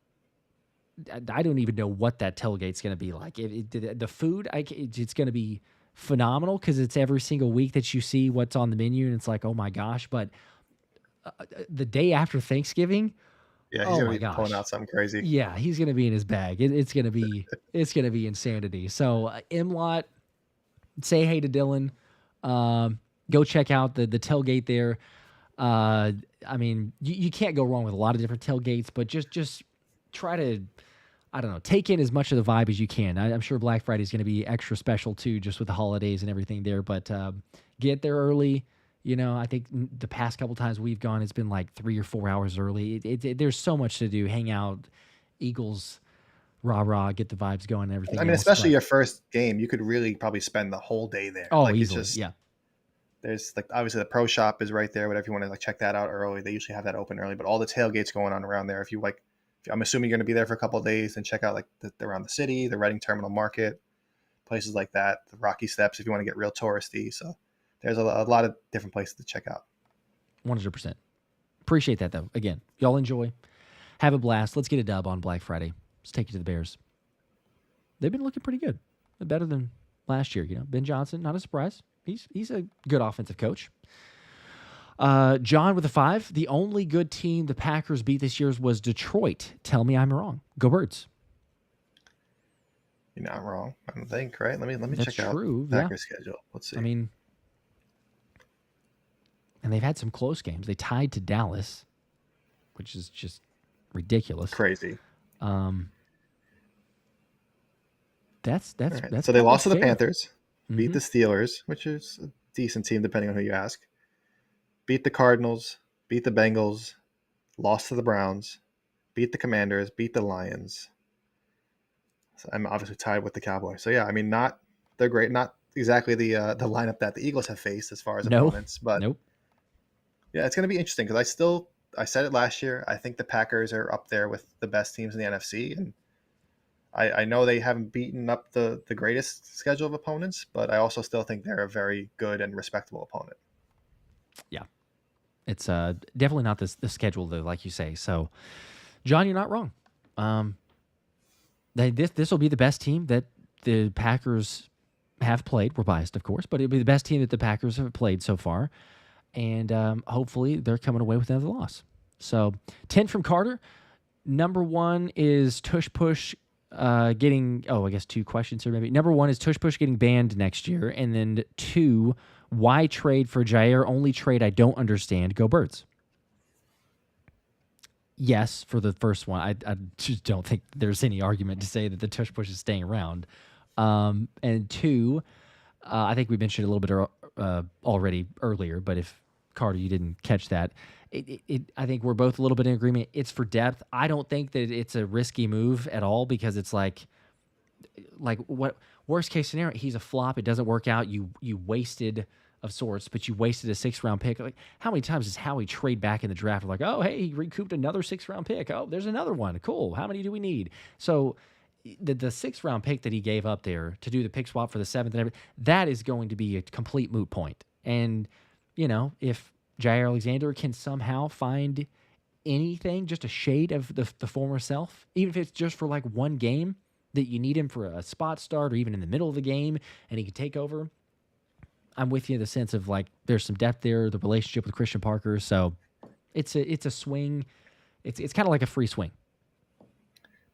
I don't even know what that tailgate's going to be like. The food, it's going to be phenomenal because it's every single week that you see what's on the menu, and it's like, oh my gosh. But the day after Thanksgiving, yeah, he's going to be pulling out something crazy. Yeah, he's going to be in his bag. It's going to be insanity. So M lot. Say hey to Dylan. Go check out the tailgate there. I mean, you can't go wrong with a lot of different tailgates, but just try to, I don't know, take in as much of the vibe as you can. I'm sure Black Friday is going to be extra special too, just with the holidays and everything there. But get there early. I think the past couple times we've gone, it's been like 3 or 4 hours early. There's so much to do. Hang out, Eagles. Rah, get the vibes going and everything. I mean, especially your first game, you could really probably spend the whole day there. Oh, easily, yeah. There's like obviously the pro shop is right there. Whatever you want to like check that out early, they usually have that open early. But all the tailgates going on around there. I'm assuming you're going to be there for a couple of days, and check out like around the city, the Reading Terminal Market, places like that, the Rocky Steps if you want to get real touristy. So there's a lot of different places to check out. 100%. Appreciate that though. Again, y'all enjoy, have a blast. Let's get a dub on Black Friday. Let's take you to the Bears. They've been looking pretty good. Better than last year, Ben Johnson, not a surprise. He's a good offensive coach. John with a 5. The only good team the Packers beat this year was Detroit. Tell me I'm wrong. Go Birds. You're not wrong, I don't think, right? Let me That's check out Packers schedule. Let's see. I mean, and they've had some close games. They tied to Dallas, which is just ridiculous. Crazy. That's right. So they lost to the Panthers, beat the Steelers, which is a decent team depending on who you ask. Beat the Cardinals, beat the Bengals, lost to the Browns, beat the Commanders, beat the Lions. So I'm obviously tied with the Cowboys. So yeah, I mean, they're great. Not exactly the lineup that the Eagles have faced as far as opponents, but yeah, it's going to be interesting because I said it last year. I think the Packers are up there with the best teams in the NFC, and I know they haven't beaten up the greatest schedule of opponents, but I also still think they're a very good and respectable opponent. Yeah. It's definitely not the schedule, though, like you say. So, John, you're not wrong. This will be the best team that the Packers have played. We're biased, of course, but it'll be the best team that the Packers have played so far. And hopefully they're coming away with another loss. So, 10 from Carter. Number 1 is Tush Push getting, I guess 2 questions here maybe. Number 1 is Tush Push getting banned next year. And then 2, why trade for Jair? Only trade I don't understand. Go Birds. Yes, for the first one. I just don't think there's any argument to say that the Tush Push is staying around. And 2, I think we mentioned a little bit already earlier, but if Carter, you didn't catch that, I think we're both a little bit in agreement. It's for depth. I don't think that it's a risky move at all because it's like what worst case scenario, he's a flop. It doesn't work out. You wasted of sorts, but you wasted a 6th-round pick. Like, how many times does Howie trade back in the draft? Like, oh, hey, he recouped another 6th-round pick. Oh, there's another one. Cool. How many do we need? So the 6th-round pick that he gave up there to do the pick swap for the 7th and everything, that is going to be a complete moot point. And, if Jair Alexander can somehow find anything, just a shade of the former self, even if it's just for like one game that you need him for a spot start or even in the middle of the game and he can take over, I'm with you in the sense of like there's some depth there, the relationship with Christian Parker. So it's a swing. It's kind of like a free swing.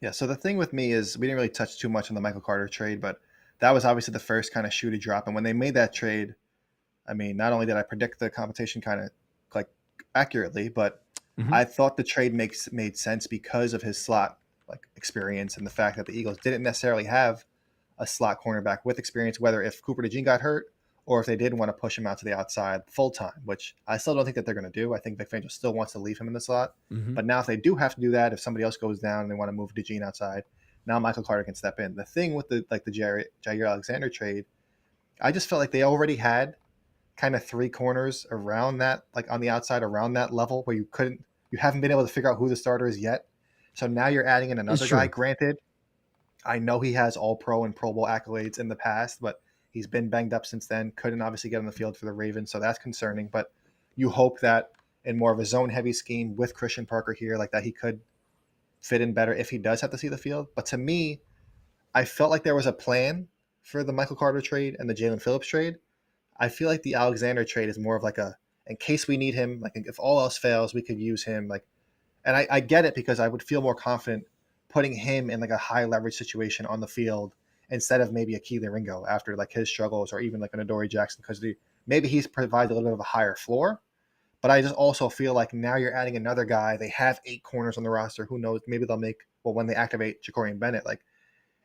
Yeah, so the thing with me is we didn't really touch too much on the Michael Carter trade, but that was obviously the first kind of shoe to drop. And when they made that trade, I mean, not only did I predict the competition kind of like accurately, but I thought the trade made sense because of his slot like experience and the fact that the Eagles didn't necessarily have a slot cornerback with experience, whether if Cooper DeJean got hurt or if they did want to push him out to the outside full time, which I still don't think that they're going to do. I think Vic Fangio still wants to leave him in the slot. But now if they do have to do that, if somebody else goes down and they want to move DeJean outside, now Michael Carter can step in. The thing with the Jair Alexander trade, I just felt like they already had kind of 3 corners around that, like on the outside around that level where you haven't been able to figure out who the starter is yet. So now you're adding in another guy. Granted, I know he has all pro and Pro Bowl accolades in the past, but he's been banged up since then. Couldn't obviously get on the field for the Ravens, so that's concerning. But you hope that in more of a zone-heavy scheme with Christian Parker here, like that he could fit in better if he does have to see the field. But to me, I felt like there was a plan for the Michael Carter trade and the Jaelan Phillips trade. I feel like the Alexander trade is more of like a, in case we need him, like if all else fails, we could use him. Like, and I get it because I would feel more confident putting him in like a high leverage situation on the field instead of maybe a Keely Ringo after like his struggles, or even like an Adoree Jackson, because maybe he's provided a little bit of a higher floor. But I just also feel like now you're adding another guy. They have 8 corners on the roster. Who knows? Maybe they'll make, well, when they activate Jakorian Bennett, like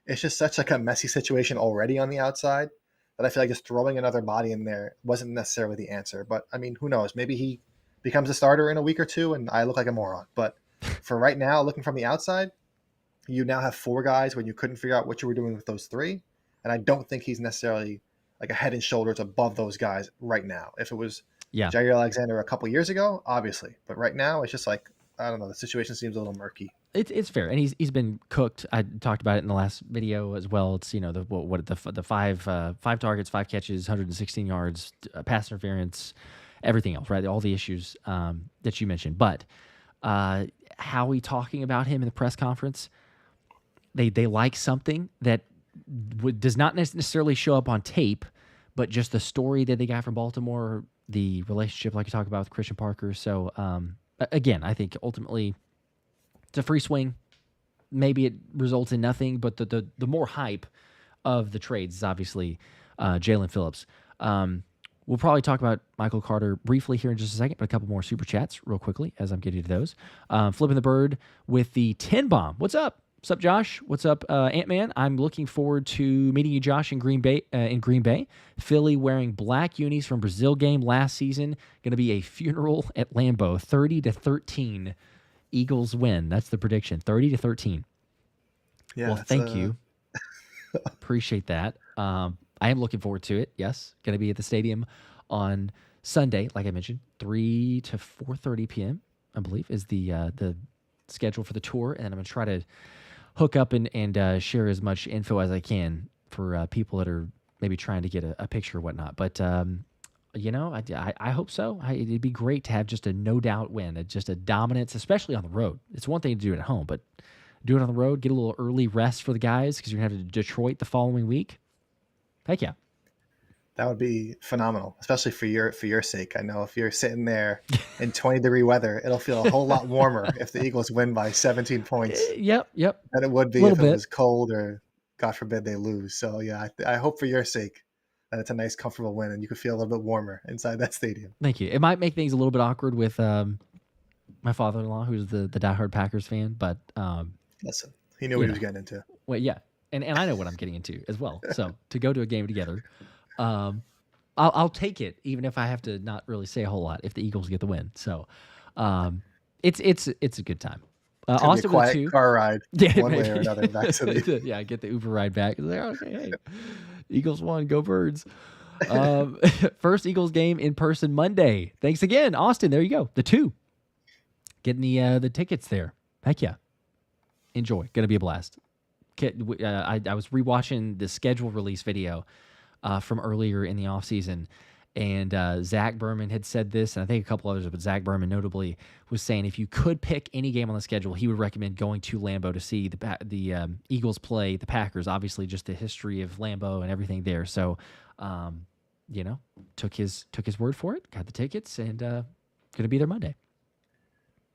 it's just such like a messy situation already on the outside that I feel like just throwing another body in there wasn't necessarily the answer. But I mean, who knows? Maybe he becomes a starter in a week or two and I look like a moron. But for right now, looking from the outside, you now have 4 guys when you couldn't figure out what you were doing with those 3. And I don't think he's necessarily like a head and shoulders above those guys right now. If it was Jair Alexander a couple years ago, obviously. But right now, it's just like, I don't know, the situation seems a little murky. It's fair, and he's been cooked. I talked about it in the last video as well. It's the 5 targets, 5 catches, 116 yards, pass interference, everything else, right? All the issues that you mentioned. But Howie talking about him in the press conference, they like something that does not necessarily show up on tape, but just the story that they got from Baltimore, the relationship like you talk about with Christian Parker. So again, I think ultimately it's a free swing. Maybe it results in nothing, but the more hype of the trades is obviously Jaelan Phillips. We'll probably talk about Michael Carter briefly here in just a second, but a couple more super chats real quickly as I'm getting to those. Flipping the bird with the 10 bomb. What's up? What's up, Josh? What's up, Ant-Man? I'm looking forward to meeting you, Josh, in Green Bay. Philly wearing black unis from Brazil game last season. Going to be a funeral at Lambeau. 30-13. Eagles win. That's the prediction. 30-13. Yeah. Well, thank you. Appreciate that. I am looking forward to it. Yes. Going to be at the stadium on Sunday, like I mentioned, 3 to 4:30 p.m., I believe, is the schedule for the tour. And I'm going to try to hook up and share as much info as I can for people that are maybe trying to get a picture or whatnot. But, I hope so. It'd be great to have just a no-doubt win, just a dominance, especially on the road. It's one thing to do it at home, but do it on the road, get a little early rest for the guys because you're going to have to Detroit the following week. Heck yeah. That would be phenomenal, especially for your sake. I know if you're sitting there in 20-degree weather, it'll feel a whole lot warmer if the Eagles win by 17 points. Yep. Than it would be if it was cold or, God forbid, they lose. So, yeah, I hope for your sake that it's a nice, comfortable win and you could feel a little bit warmer inside that stadium. Thank you. It might make things a little bit awkward with my father-in-law, who's the diehard Packers fan, but listen, he knew what he was getting into. Well, yeah, and I know what I'm getting into as well. So to go to a game together, I'll take it, even if I have to not really say a whole lot if the Eagles get the win. So it's a good time. Austin, a quiet car ride, one way or another, back to get the Uber ride back. Like, okay, hey, Eagles won, go Birds. First Eagles game in person Monday. Thanks again, Austin. There you go. The 2. Getting the tickets there. Heck yeah. Enjoy. Gonna be a blast. I was rewatching the schedule release video from earlier in the offseason, and Zach Berman had said this, and I think a couple others, but Zach Berman notably was saying if you could pick any game on the schedule, he would recommend going to Lambeau to see the Eagles play the Packers. Obviously, just the history of Lambeau and everything there. So, took his word for it, got the tickets, and going to be there Monday.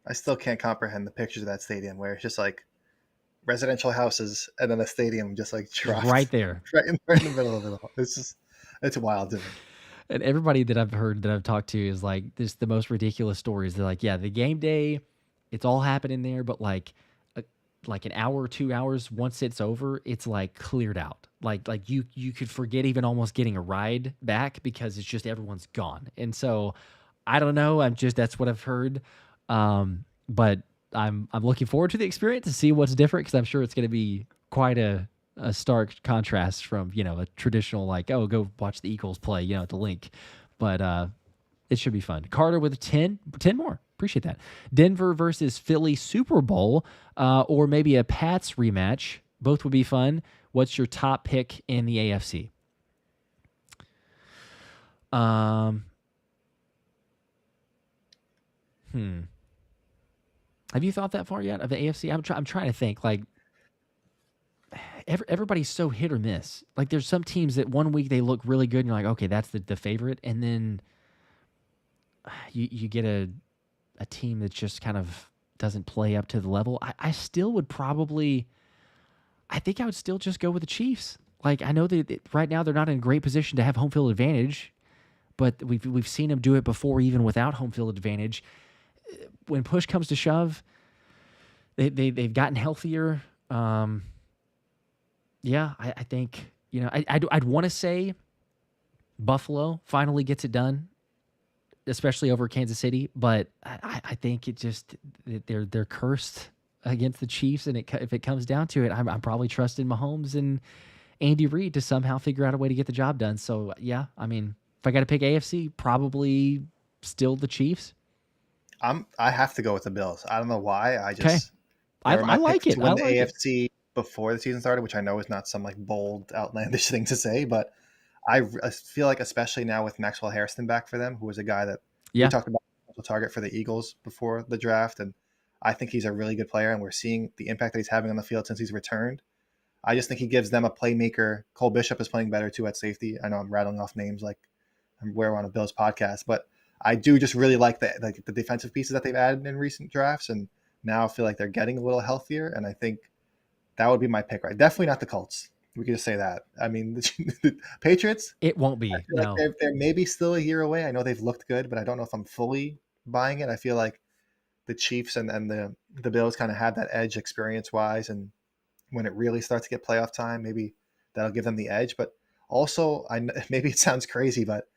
I still can't comprehend the pictures of that stadium where it's just like residential houses and then a stadium just like dropped right there, right in the middle of it all. It's wild to me. And everybody that I've heard that I've talked to is like, this the most ridiculous stories. They're like, yeah, the game day, it's all happening there, but like an hour or 2 hours once it's over, it's like cleared out. Like you could forget even almost getting a ride back because it's just everyone's gone. And so I don't know. That's what I've heard. But I'm looking forward to the experience to see what's different, because I'm sure it's going to be quite a stark contrast from, a traditional like, oh, go watch the Eagles play, at the link. But it should be fun. Carter with 10 more. Appreciate that. Denver versus Philly Super Bowl, or maybe a Pats rematch. Both would be fun. What's your top pick in the AFC? Have you thought that far yet of the AFC? I'm trying to think. Like, everybody's so hit or miss. Like, there's some teams that one week they look really good, and you're like, okay, that's the favorite, and then you get a team that just kind of doesn't play up to the level. I still would probably, I think I would still just go with the Chiefs. Like, I know that right now they're not in a great position to have home field advantage, but we've seen them do it before, even without home field advantage. When push comes to shove, they've gotten healthier. I think, I'd want to say Buffalo finally gets it done, especially over Kansas City. But I think they're cursed against the Chiefs, and if it comes down to it, I'm probably trusting Mahomes and Andy Reid to somehow figure out a way to get the job done. So yeah, I mean, if I got to pick AFC, probably still the Chiefs. I have to go with the Bills. I don't know why. I like it. To win the AFC before the season started, which I know is not some like bold, outlandish thing to say, but I feel like, especially now with Maxwell Harrison back for them, who was a guy that we talked about the target for the Eagles before the draft, and I think he's a really good player, and we're seeing the impact that he's having on the field since he's returned. I just think he gives them a playmaker. Cole Bishop is playing better too at safety. I know I'm rattling off names like we're on a Bills podcast, but I do just really like the defensive pieces that they've added in recent drafts, and now I feel like they're getting a little healthier, and I think that would be my pick. Right, definitely not the Colts. We could just say that. I mean, the Patriots. It won't be. No, like they're maybe still a year away. I know they've looked good, but I don't know if I'm fully buying it. I feel like the Chiefs and the Bills kind of have that edge experience wise, and when it really starts to get playoff time, maybe that'll give them the edge. But also, maybe it sounds crazy, but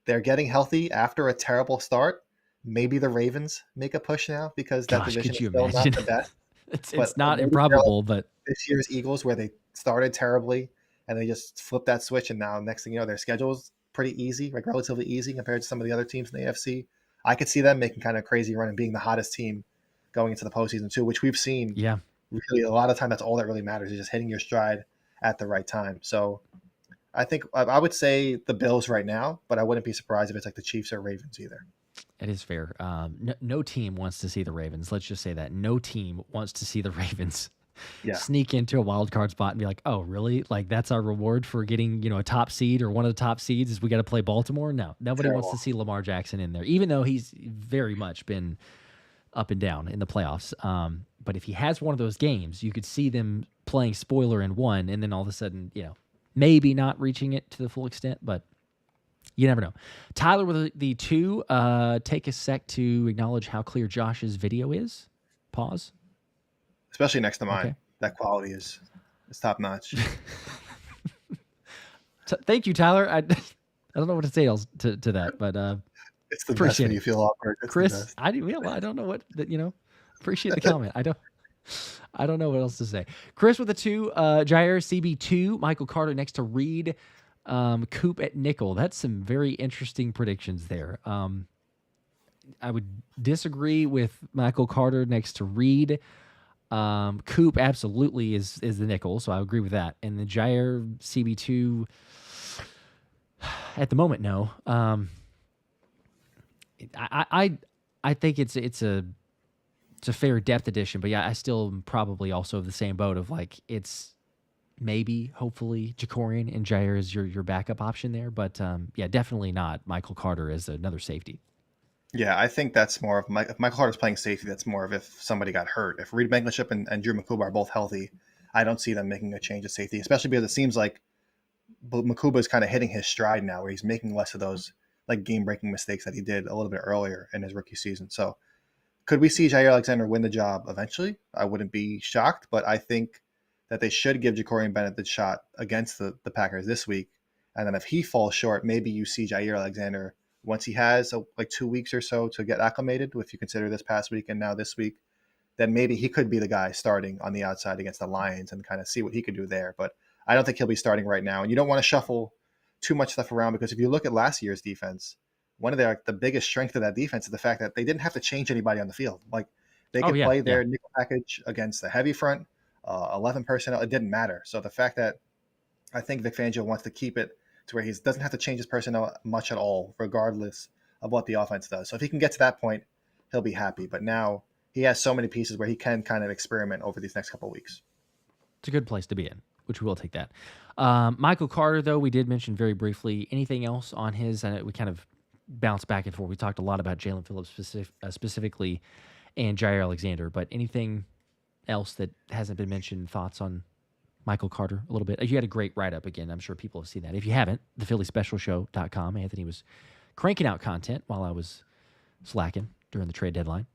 they're getting healthy after a terrible start. Maybe the Ravens make a push now because that division is still not the best. It's not improbable, but this year's Eagles, where they started terribly and they just flipped that switch, and now next thing you know, their schedule's pretty easy, like relatively easy compared to some of the other teams in the AFC. I could see them making kind of crazy run and being the hottest team going into the postseason too, which we've seen. Yeah, really a lot of time. That's all that really matters, is just hitting your stride at the right time. So I think I would say the Bills right now, but I wouldn't be surprised if it's like the Chiefs or Ravens either. It is fair. No team wants to see the Ravens. Let's just say that. No team wants to see the Ravens sneak into a wild card spot and be like, oh, really? Like, that's our reward for getting, a top seed, or one of the top seeds is we got to play Baltimore? No, nobody wants to see Lamar Jackson in there, even though he's very much been up and down in the playoffs. But if he has one of those games, you could see them playing spoiler in one, and then all of a sudden, maybe not reaching it to the full extent, but you never know. Tyler with the 2, take a sec to acknowledge how clear Josh's video is. Pause. Especially next to mine. Okay. That quality is top notch. Thank you, Tyler. I don't know what to say else to that, but it's the best when you feel awkward. It's Chris, I don't know what appreciate the comment. I don't know what else to say. Chris with the 2, Jair CB2, Michael Carter next to Reed. Coop at nickel. That's some very interesting predictions there. I would disagree with Michael Carter next to Reed. Coop absolutely is the nickel, so I agree with that. And the Jair CB2, at the moment, no. I think it's a fair depth addition, but yeah, I still am probably also of the same boat of like it's maybe hopefully Jakorian and Jair is your backup option there, but yeah, definitely not Michael Carter as another safety. Yeah, I think that's more of if Michael Carter's playing safety. That's more of if somebody got hurt. If Reed Blankenship and Drew Makuba are both healthy, I don't see them making a change of safety, especially because it seems like Makuba is kind of hitting his stride now, where he's making less of those like game-breaking mistakes that he did a little bit earlier in his rookie season. So, could we see Jair Alexander win the job eventually? I wouldn't be shocked, but I think that they should give Jakorian Bennett the shot against the Packers this week. And then if he falls short, maybe you see Jair Alexander once he has like 2 weeks or so to get acclimated, if you consider this past week and now this week, then maybe he could be the guy starting on the outside against the Lions and kind of see what he could do there. But I don't think he'll be starting right now. And you don't want to shuffle too much stuff around because if you look at last year's defense, one of the biggest strength of that defense is the fact that they didn't have to change anybody on the field. Like they could play their nickel package against the heavy front, 11 personnel. It didn't matter. So the fact that I think Vic Fangio wants to keep it to where he doesn't have to change his personnel much at all, regardless of what the offense does. So if he can get to that point, he'll be happy. But now he has so many pieces where he can kind of experiment over these next couple of weeks. It's a good place to be in, which we will take that. Michael Carter, though, we did mention very briefly. Anything else on his? We kind of bounced back and forth. We talked a lot about Jaelan Phillips specifically and Jair Alexander, but anything else that hasn't been mentioned, thoughts on Michael Carter a little bit? You had a great write-up again. I'm sure people have seen that. If you haven't, thephillyspecialshow.com. Anthony was cranking out content while I was slacking during the trade deadline.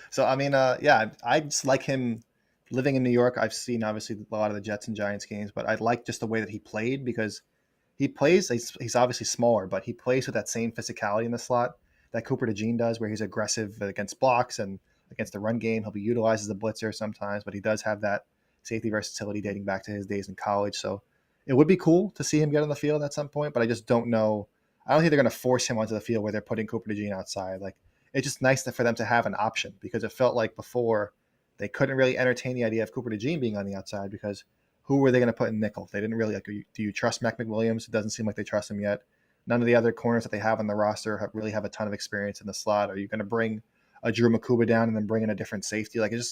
So, I mean, yeah, I just like him living in New York. I've seen, obviously, a lot of the Jets and Giants games, but I like just the way that he played because he plays, he's obviously smaller, but he plays with that same physicality in the slot that Cooper DeJean does, where he's aggressive against blocks and against the run game. He'll be utilized as a blitzer sometimes, but he does have that safety versatility dating back to his days in college. So it would be cool to see him get on the field at some point, but I just don't know. I don't think they're going to force him onto the field where they're putting Cooper DeJean outside. Like, it's just nice for them to have an option because it felt like before they couldn't really entertain the idea of Cooper DeJean being on the outside because who were they going to put in nickel? They didn't really like. Do you trust Mac McWilliams? It doesn't seem like they trust him yet. None of the other corners that they have on the roster really have a ton of experience in the slot. Are you going to bring a Drew Makuba down and then bring in a different safety? Like it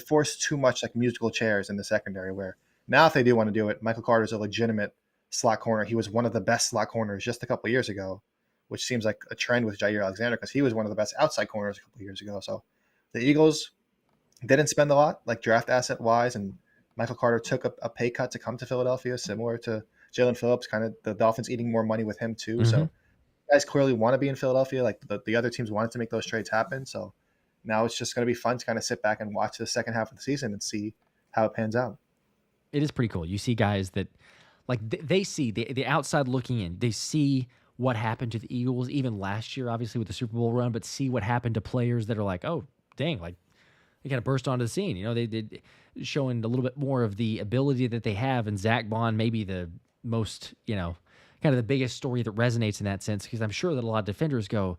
forced too much like musical chairs in the secondary. Where now if they do want to do it, Michael Carter is a legitimate slot corner. He was one of the best slot corners just a couple of years ago, which seems like a trend with Jair Alexander because he was one of the best outside corners a couple of years ago. So the Eagles didn't spend a lot, like draft asset wise, and Michael Carter took a pay cut to come to Philadelphia, similar to Jaelan Phillips, kind of the Dolphins eating more money with him too. Mm-hmm. So guys clearly want to be in Philadelphia. Like the other teams wanted to make those trades happen. So now it's just going to be fun to kind of sit back and watch the second half of the season and see how it pans out. It is pretty cool. You see guys that like they see the outside looking in. They see what happened to the Eagles even last year, obviously with the Super Bowl run, but see what happened to players that are like, oh, dang, like they kind of burst onto the scene. You know, they did showing a little bit more of the ability that they have. And Zach Bond, maybe the most, you know, kind of the biggest story that resonates in that sense, because I'm sure that a lot of defenders go,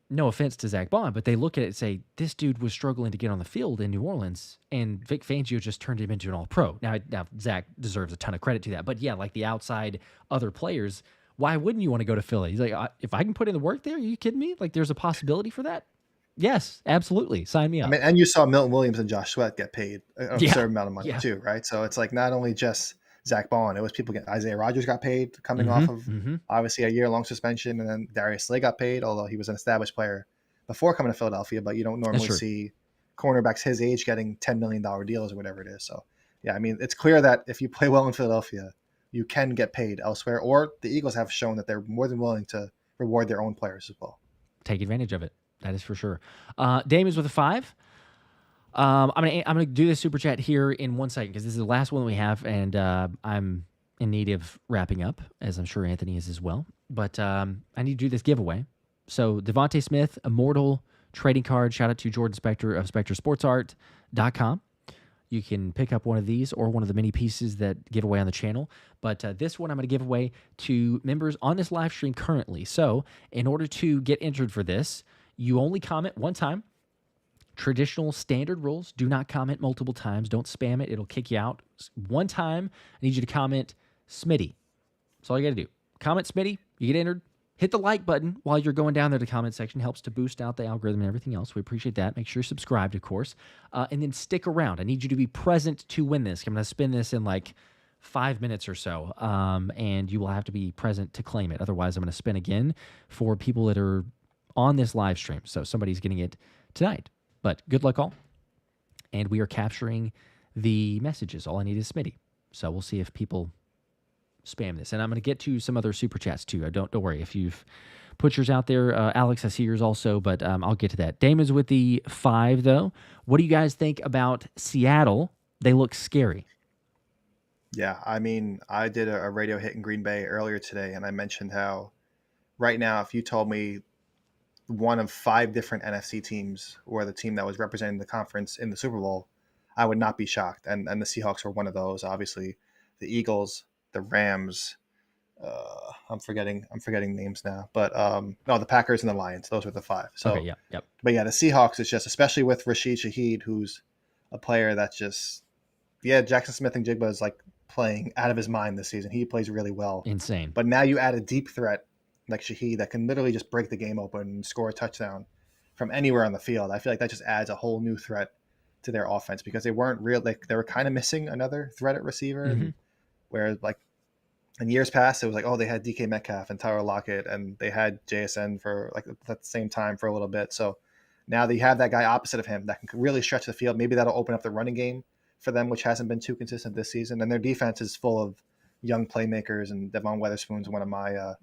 no offense to Zach Bond, but they look at it and say, this dude was struggling to get on the field in New Orleans, and Vic Fangio just turned him into an all-pro. Now Zach deserves a ton of credit to that. But yeah, like the outside other players, why wouldn't you want to go to Philly? He's like, if I can put in the work there, are you kidding me? Like there's a possibility for that? Yes, absolutely. Sign me up. I mean, and you saw Milton Williams and Josh Sweat get paid an absurd amount of money too, right? So it's like not only just Zach Bond, it was people getting Isaiah Rodgers got paid coming off of obviously a year-long suspension, and then Darius Slay got paid, although he was an established player before coming to Philadelphia, but you don't normally see cornerbacks his age getting $10 million deals or whatever it is. So yeah, I mean, it's clear that if you play well in Philadelphia, you can get paid elsewhere, or the Eagles have shown that they're more than willing to reward their own players as well. Take advantage of it. That is for sure. Dame is with a 5. I'm gonna do this super chat here in 1 second because this is the last one that we have, and I'm in need of wrapping up, as I'm sure Anthony is as well. But I need to do this giveaway. So Devontae Smith, Immortal trading card. Shout out to Jordan Spector of SpectorSportsArt.com. you can pick up one of these or one of the many pieces that give away on the channel. But this one I'm going to give away to members on this live stream currently. So in order to get entered for this, you only comment one time. Traditional standard rules: do not comment multiple times. Don't spam it. It'll kick you out. One time, I need you to comment Smitty. That's all you got to do. Comment Smitty. You get entered. Hit the like button while you're going down there to the comment section. Helps to boost out the algorithm and everything else. We appreciate that. Make sure you're subscribed, of course. And then stick around. I need you to be present to win this. I'm going to spin this in like 5 minutes or so. And you will have to be present to claim it. Otherwise, I'm going to spin again for people that are on this live stream. So somebody's getting it tonight. But good luck all. And we are capturing the messages. All I need is Smitty. So we'll see if people spam this. And I'm going to get to some other super chats too. Don't worry if you've put yours out there. Alex, I see yours also, but I'll get to that. Damon's with the 5 though. What do you guys think about Seattle? They look scary. Yeah, I mean, I did a radio hit in Green Bay earlier today, and I mentioned how right now, if you told me one of 5 different NFC teams were the team that was representing the conference in the Super Bowl, I would not be shocked. And the Seahawks were one of those. Obviously, the Eagles, the Rams. I'm forgetting names now, but no, the Packers and the Lions. Those were the 5. So, okay, yep. But yeah, the Seahawks is just, especially with Rashid Shaheed, who's a player that's just, Jackson Smith and Jigba is like playing out of his mind this season. He plays really well, Insane. But now you add a deep threat like Shaheed that can literally just break the game open and score a touchdown from anywhere on the field. I feel like that just adds a whole new threat to their offense, because they weren't real, like they were kind of missing another threat at receiver. And where like in years past, it was like, oh, they had DK Metcalf and Tyler Lockett, and they had JSN for like at the same time for a little bit. So now they have that guy opposite of him that can really stretch the field. Maybe that'll open up the running game for them, which hasn't been too consistent this season. And their defense is full of young playmakers, and Devon Witherspoon's one of my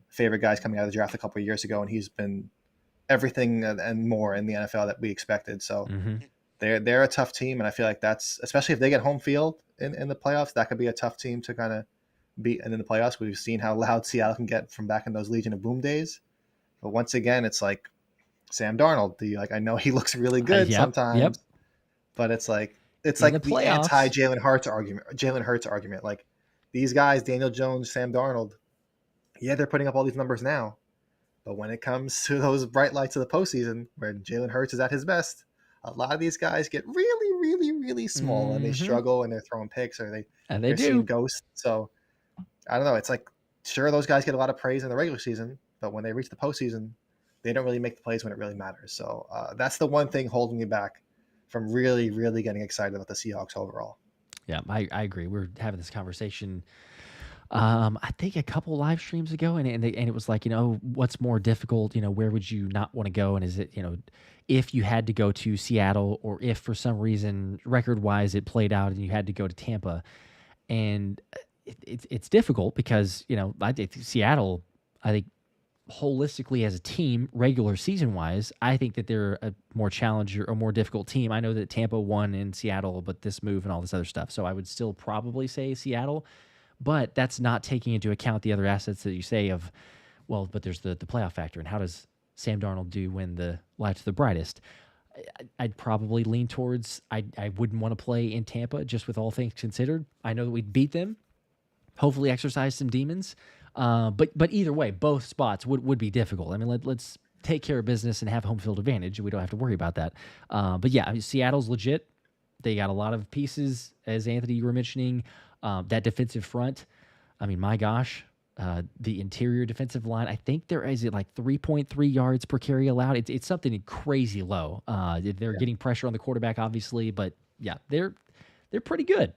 favorite guys coming out of the draft a couple of years ago, and he's been everything and more in the NFL that we expected. So they're a tough team, and I feel like that's, especially if they get home field in the playoffs, that could be a tough team to kind of beat. And in the playoffs, we've seen how loud Seattle can get from back in those Legion of Boom days. But once again, it's like Sam Darnold. I know he looks really good sometimes, but it's like the anti Jalen Hurts argument. Like these guys, Daniel Jones, Sam Darnold, they're putting up all these numbers now, but when it comes to those bright lights of the postseason where Jalen Hurts is at his best, a lot of these guys get really, really, really small, and they struggle, and they're throwing picks, or they're seeing ghosts. So I don't know. It's like, sure, those guys get a lot of praise in the regular season, but when they reach the postseason, they don't really make the plays when it really matters. So that's the one thing holding me back from really, really getting excited about the Seahawks overall. Yeah, I agree. We're having this conversation I think a couple live streams ago, and it was like, what's more difficult, where would you not want to go? And is it, if you had to go to Seattle, or if for some reason record wise it played out and you had to go to Tampa, and it's difficult because, I think Seattle, holistically as a team, regular season wise, I think that they're a more challenger or more difficult team. I know that Tampa won in Seattle, but this move and all this other stuff. So I would still probably say Seattle. But that's not taking into account the other assets that you say of, well, but there's the playoff factor. And how does Sam Darnold do when the light's the brightest? I'd probably lean towards, I wouldn't want to play in Tampa, just with all things considered. I know that we'd beat them, hopefully exercise some demons. But either way, both spots would be difficult. I mean, let's take care of business and have home field advantage. We don't have to worry about that. But yeah, Seattle's legit. They got a lot of pieces, as Anthony, you were mentioning. That defensive front, I mean, my gosh, the interior defensive line, I think there is it like 3.3 yards per carry allowed. It's something crazy low. They're getting pressure on the quarterback, obviously, but yeah, they're pretty good.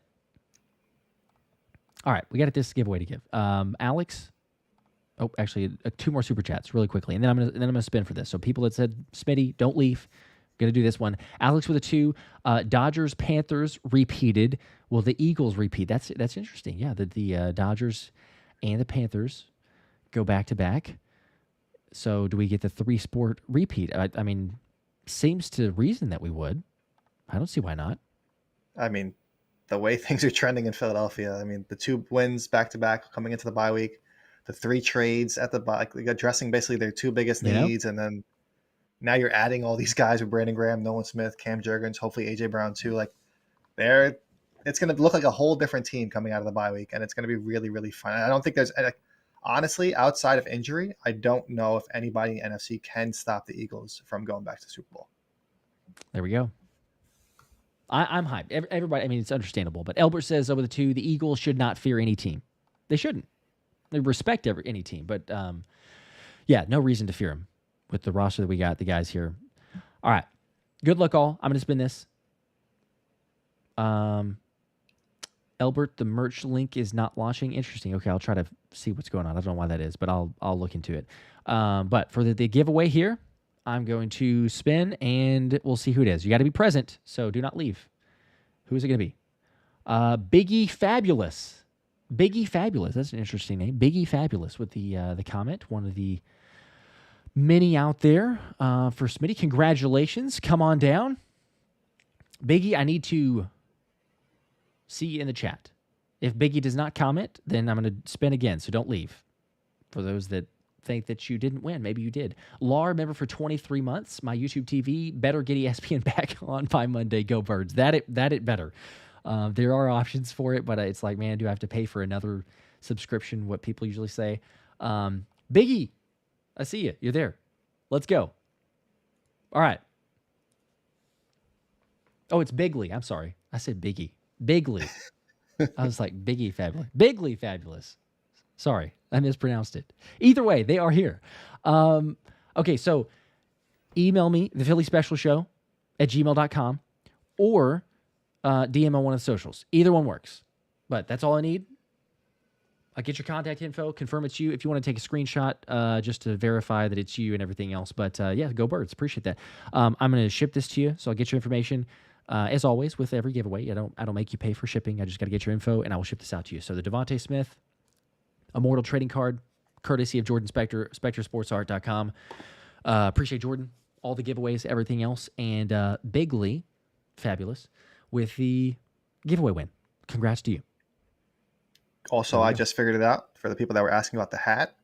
All right, we got this giveaway to give. Alex, actually, 2 more super chats really quickly, and then I'm gonna spin for this. So people that said Smitty, don't leave. Going to do this one. Alex with a 2. Dodgers, Panthers repeated. Will the Eagles repeat? That's interesting. Yeah, the Dodgers and the Panthers go back to back. So do we get the 3-sport repeat? I mean, seems to reason that we would. I don't see why not. I mean, the way things are trending in Philadelphia, I mean, the 2 wins back to back coming into the bye week, the 3 trades at the bye, addressing basically their 2 biggest needs, and then now you're adding all these guys with Brandon Graham, Nolan Smith, Cam Jurgens, hopefully AJ Brown too. Like, they're it's going to look like a whole different team coming out of the bye week, and it's going to be really, really fun. I don't think there's honestly, outside of injury, I don't know if anybody in NFC can stop the Eagles from going back to the Super Bowl. There we go. I'm hyped. Everybody, I mean, it's understandable. But Elbert says over the two, the Eagles should not fear any team. They shouldn't. They respect any team. But, yeah, no reason to fear them with the roster that we got, the guys here. All right. Good luck, all. I'm going to spin this. Elbert, the merch link is not launching. Interesting. Okay, I'll try to see what's going on. I don't know why that is, but I'll look into it. But for the giveaway here, I'm going to spin, and we'll see who it is. You got to be present, so do not leave. Who is it going to be? Biggie Fabulous. Biggie Fabulous. That's an interesting name. Biggie Fabulous with the comment. One of the many out there for Smitty. Congratulations. Come on down. Biggie, I need to see you in the chat. If Biggie does not comment, then I'm going to spin again, so don't leave. For those that think that you didn't win, maybe you did. Lar, member for 23 months. My YouTube TV, better get ESPN back on by Monday. Go Birds. That it better. There are options for it, but it's like, man, do I have to pay for another subscription? What people usually say. Biggie, I see you. You're there. Let's go. All right. Oh, it's Bigley. I'm sorry. I said Biggie. Bigley. I was like, Biggie Fabulous. Bigley Fabulous. Sorry, I mispronounced it. Either way, they are here. Okay, so email me, the Philly Special Show at gmail.com, or DM on one of the socials. Either one works. But that's all I need. I'll get your contact info, confirm it's you. If you want to take a screenshot just to verify that it's you and everything else. But yeah, go Birds. Appreciate that. I'm going to ship this to you, so I'll get your information. As always, with every giveaway, I don't make you pay for shipping. I just got to get your info, and I will ship this out to you. So the Devontae Smith Immortal Trading Card, courtesy of Jordan Spector, SpectorSportsArt.com. Appreciate Jordan, all the giveaways, everything else, and Bigley, fabulous, with the giveaway win. Congrats to you. Also, I just figured it out for the people that were asking about the hat.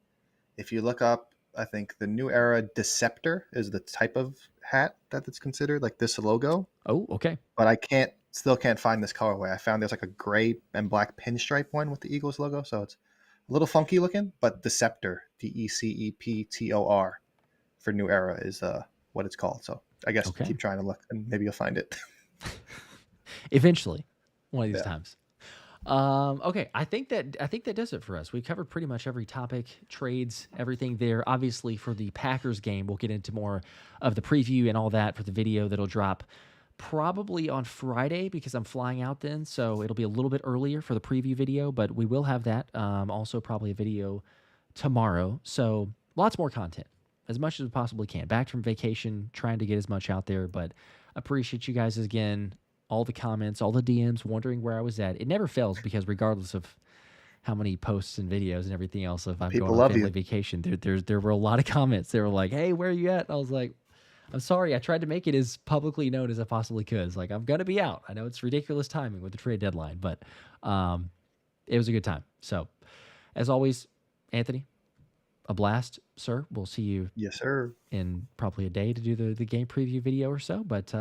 If you look up, I think the New Era Deceptor is the type of hat that's considered, like this logo. Oh, okay. But I still can't find this colorway. I found there's like a gray and black pinstripe one with the Eagles logo, so it's a little funky looking, but Deceptor, Deceptor for New Era is what it's called. So I guess keep trying to look, and maybe you'll find it. Eventually, one of these times. Okay, I think that does it for us. We covered pretty much every topic, trades, everything there. Obviously, for the Packers game, we'll get into more of the preview and all that for the video that'll drop probably on Friday because I'm flying out then, so it'll be a little bit earlier for the preview video, but we will have that. Also, probably a video tomorrow. So lots more content, as much as we possibly can. Back from vacation, trying to get as much out there, but appreciate you guys again. All the comments, all the DMs, wondering where I was at. It never fails because regardless of how many posts and videos and everything else, if I'm going on family vacation, there were a lot of comments. They were like, "Hey, where are you at?" And I was like, "I'm sorry. I tried to make it as publicly known as I possibly could. It's like, I'm going to be out. I know it's ridiculous timing with the trade deadline, but it was a good time." So, as always, Anthony, a blast, sir. We'll see you in probably a day to do the game preview video or so, but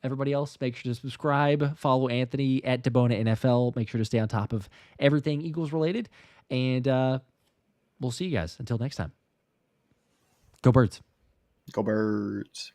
everybody else, make sure to subscribe, follow Anthony at DiBona NFL. Make sure to stay on top of everything Eagles related, and we'll see you guys until next time. Go Birds. Go Birds.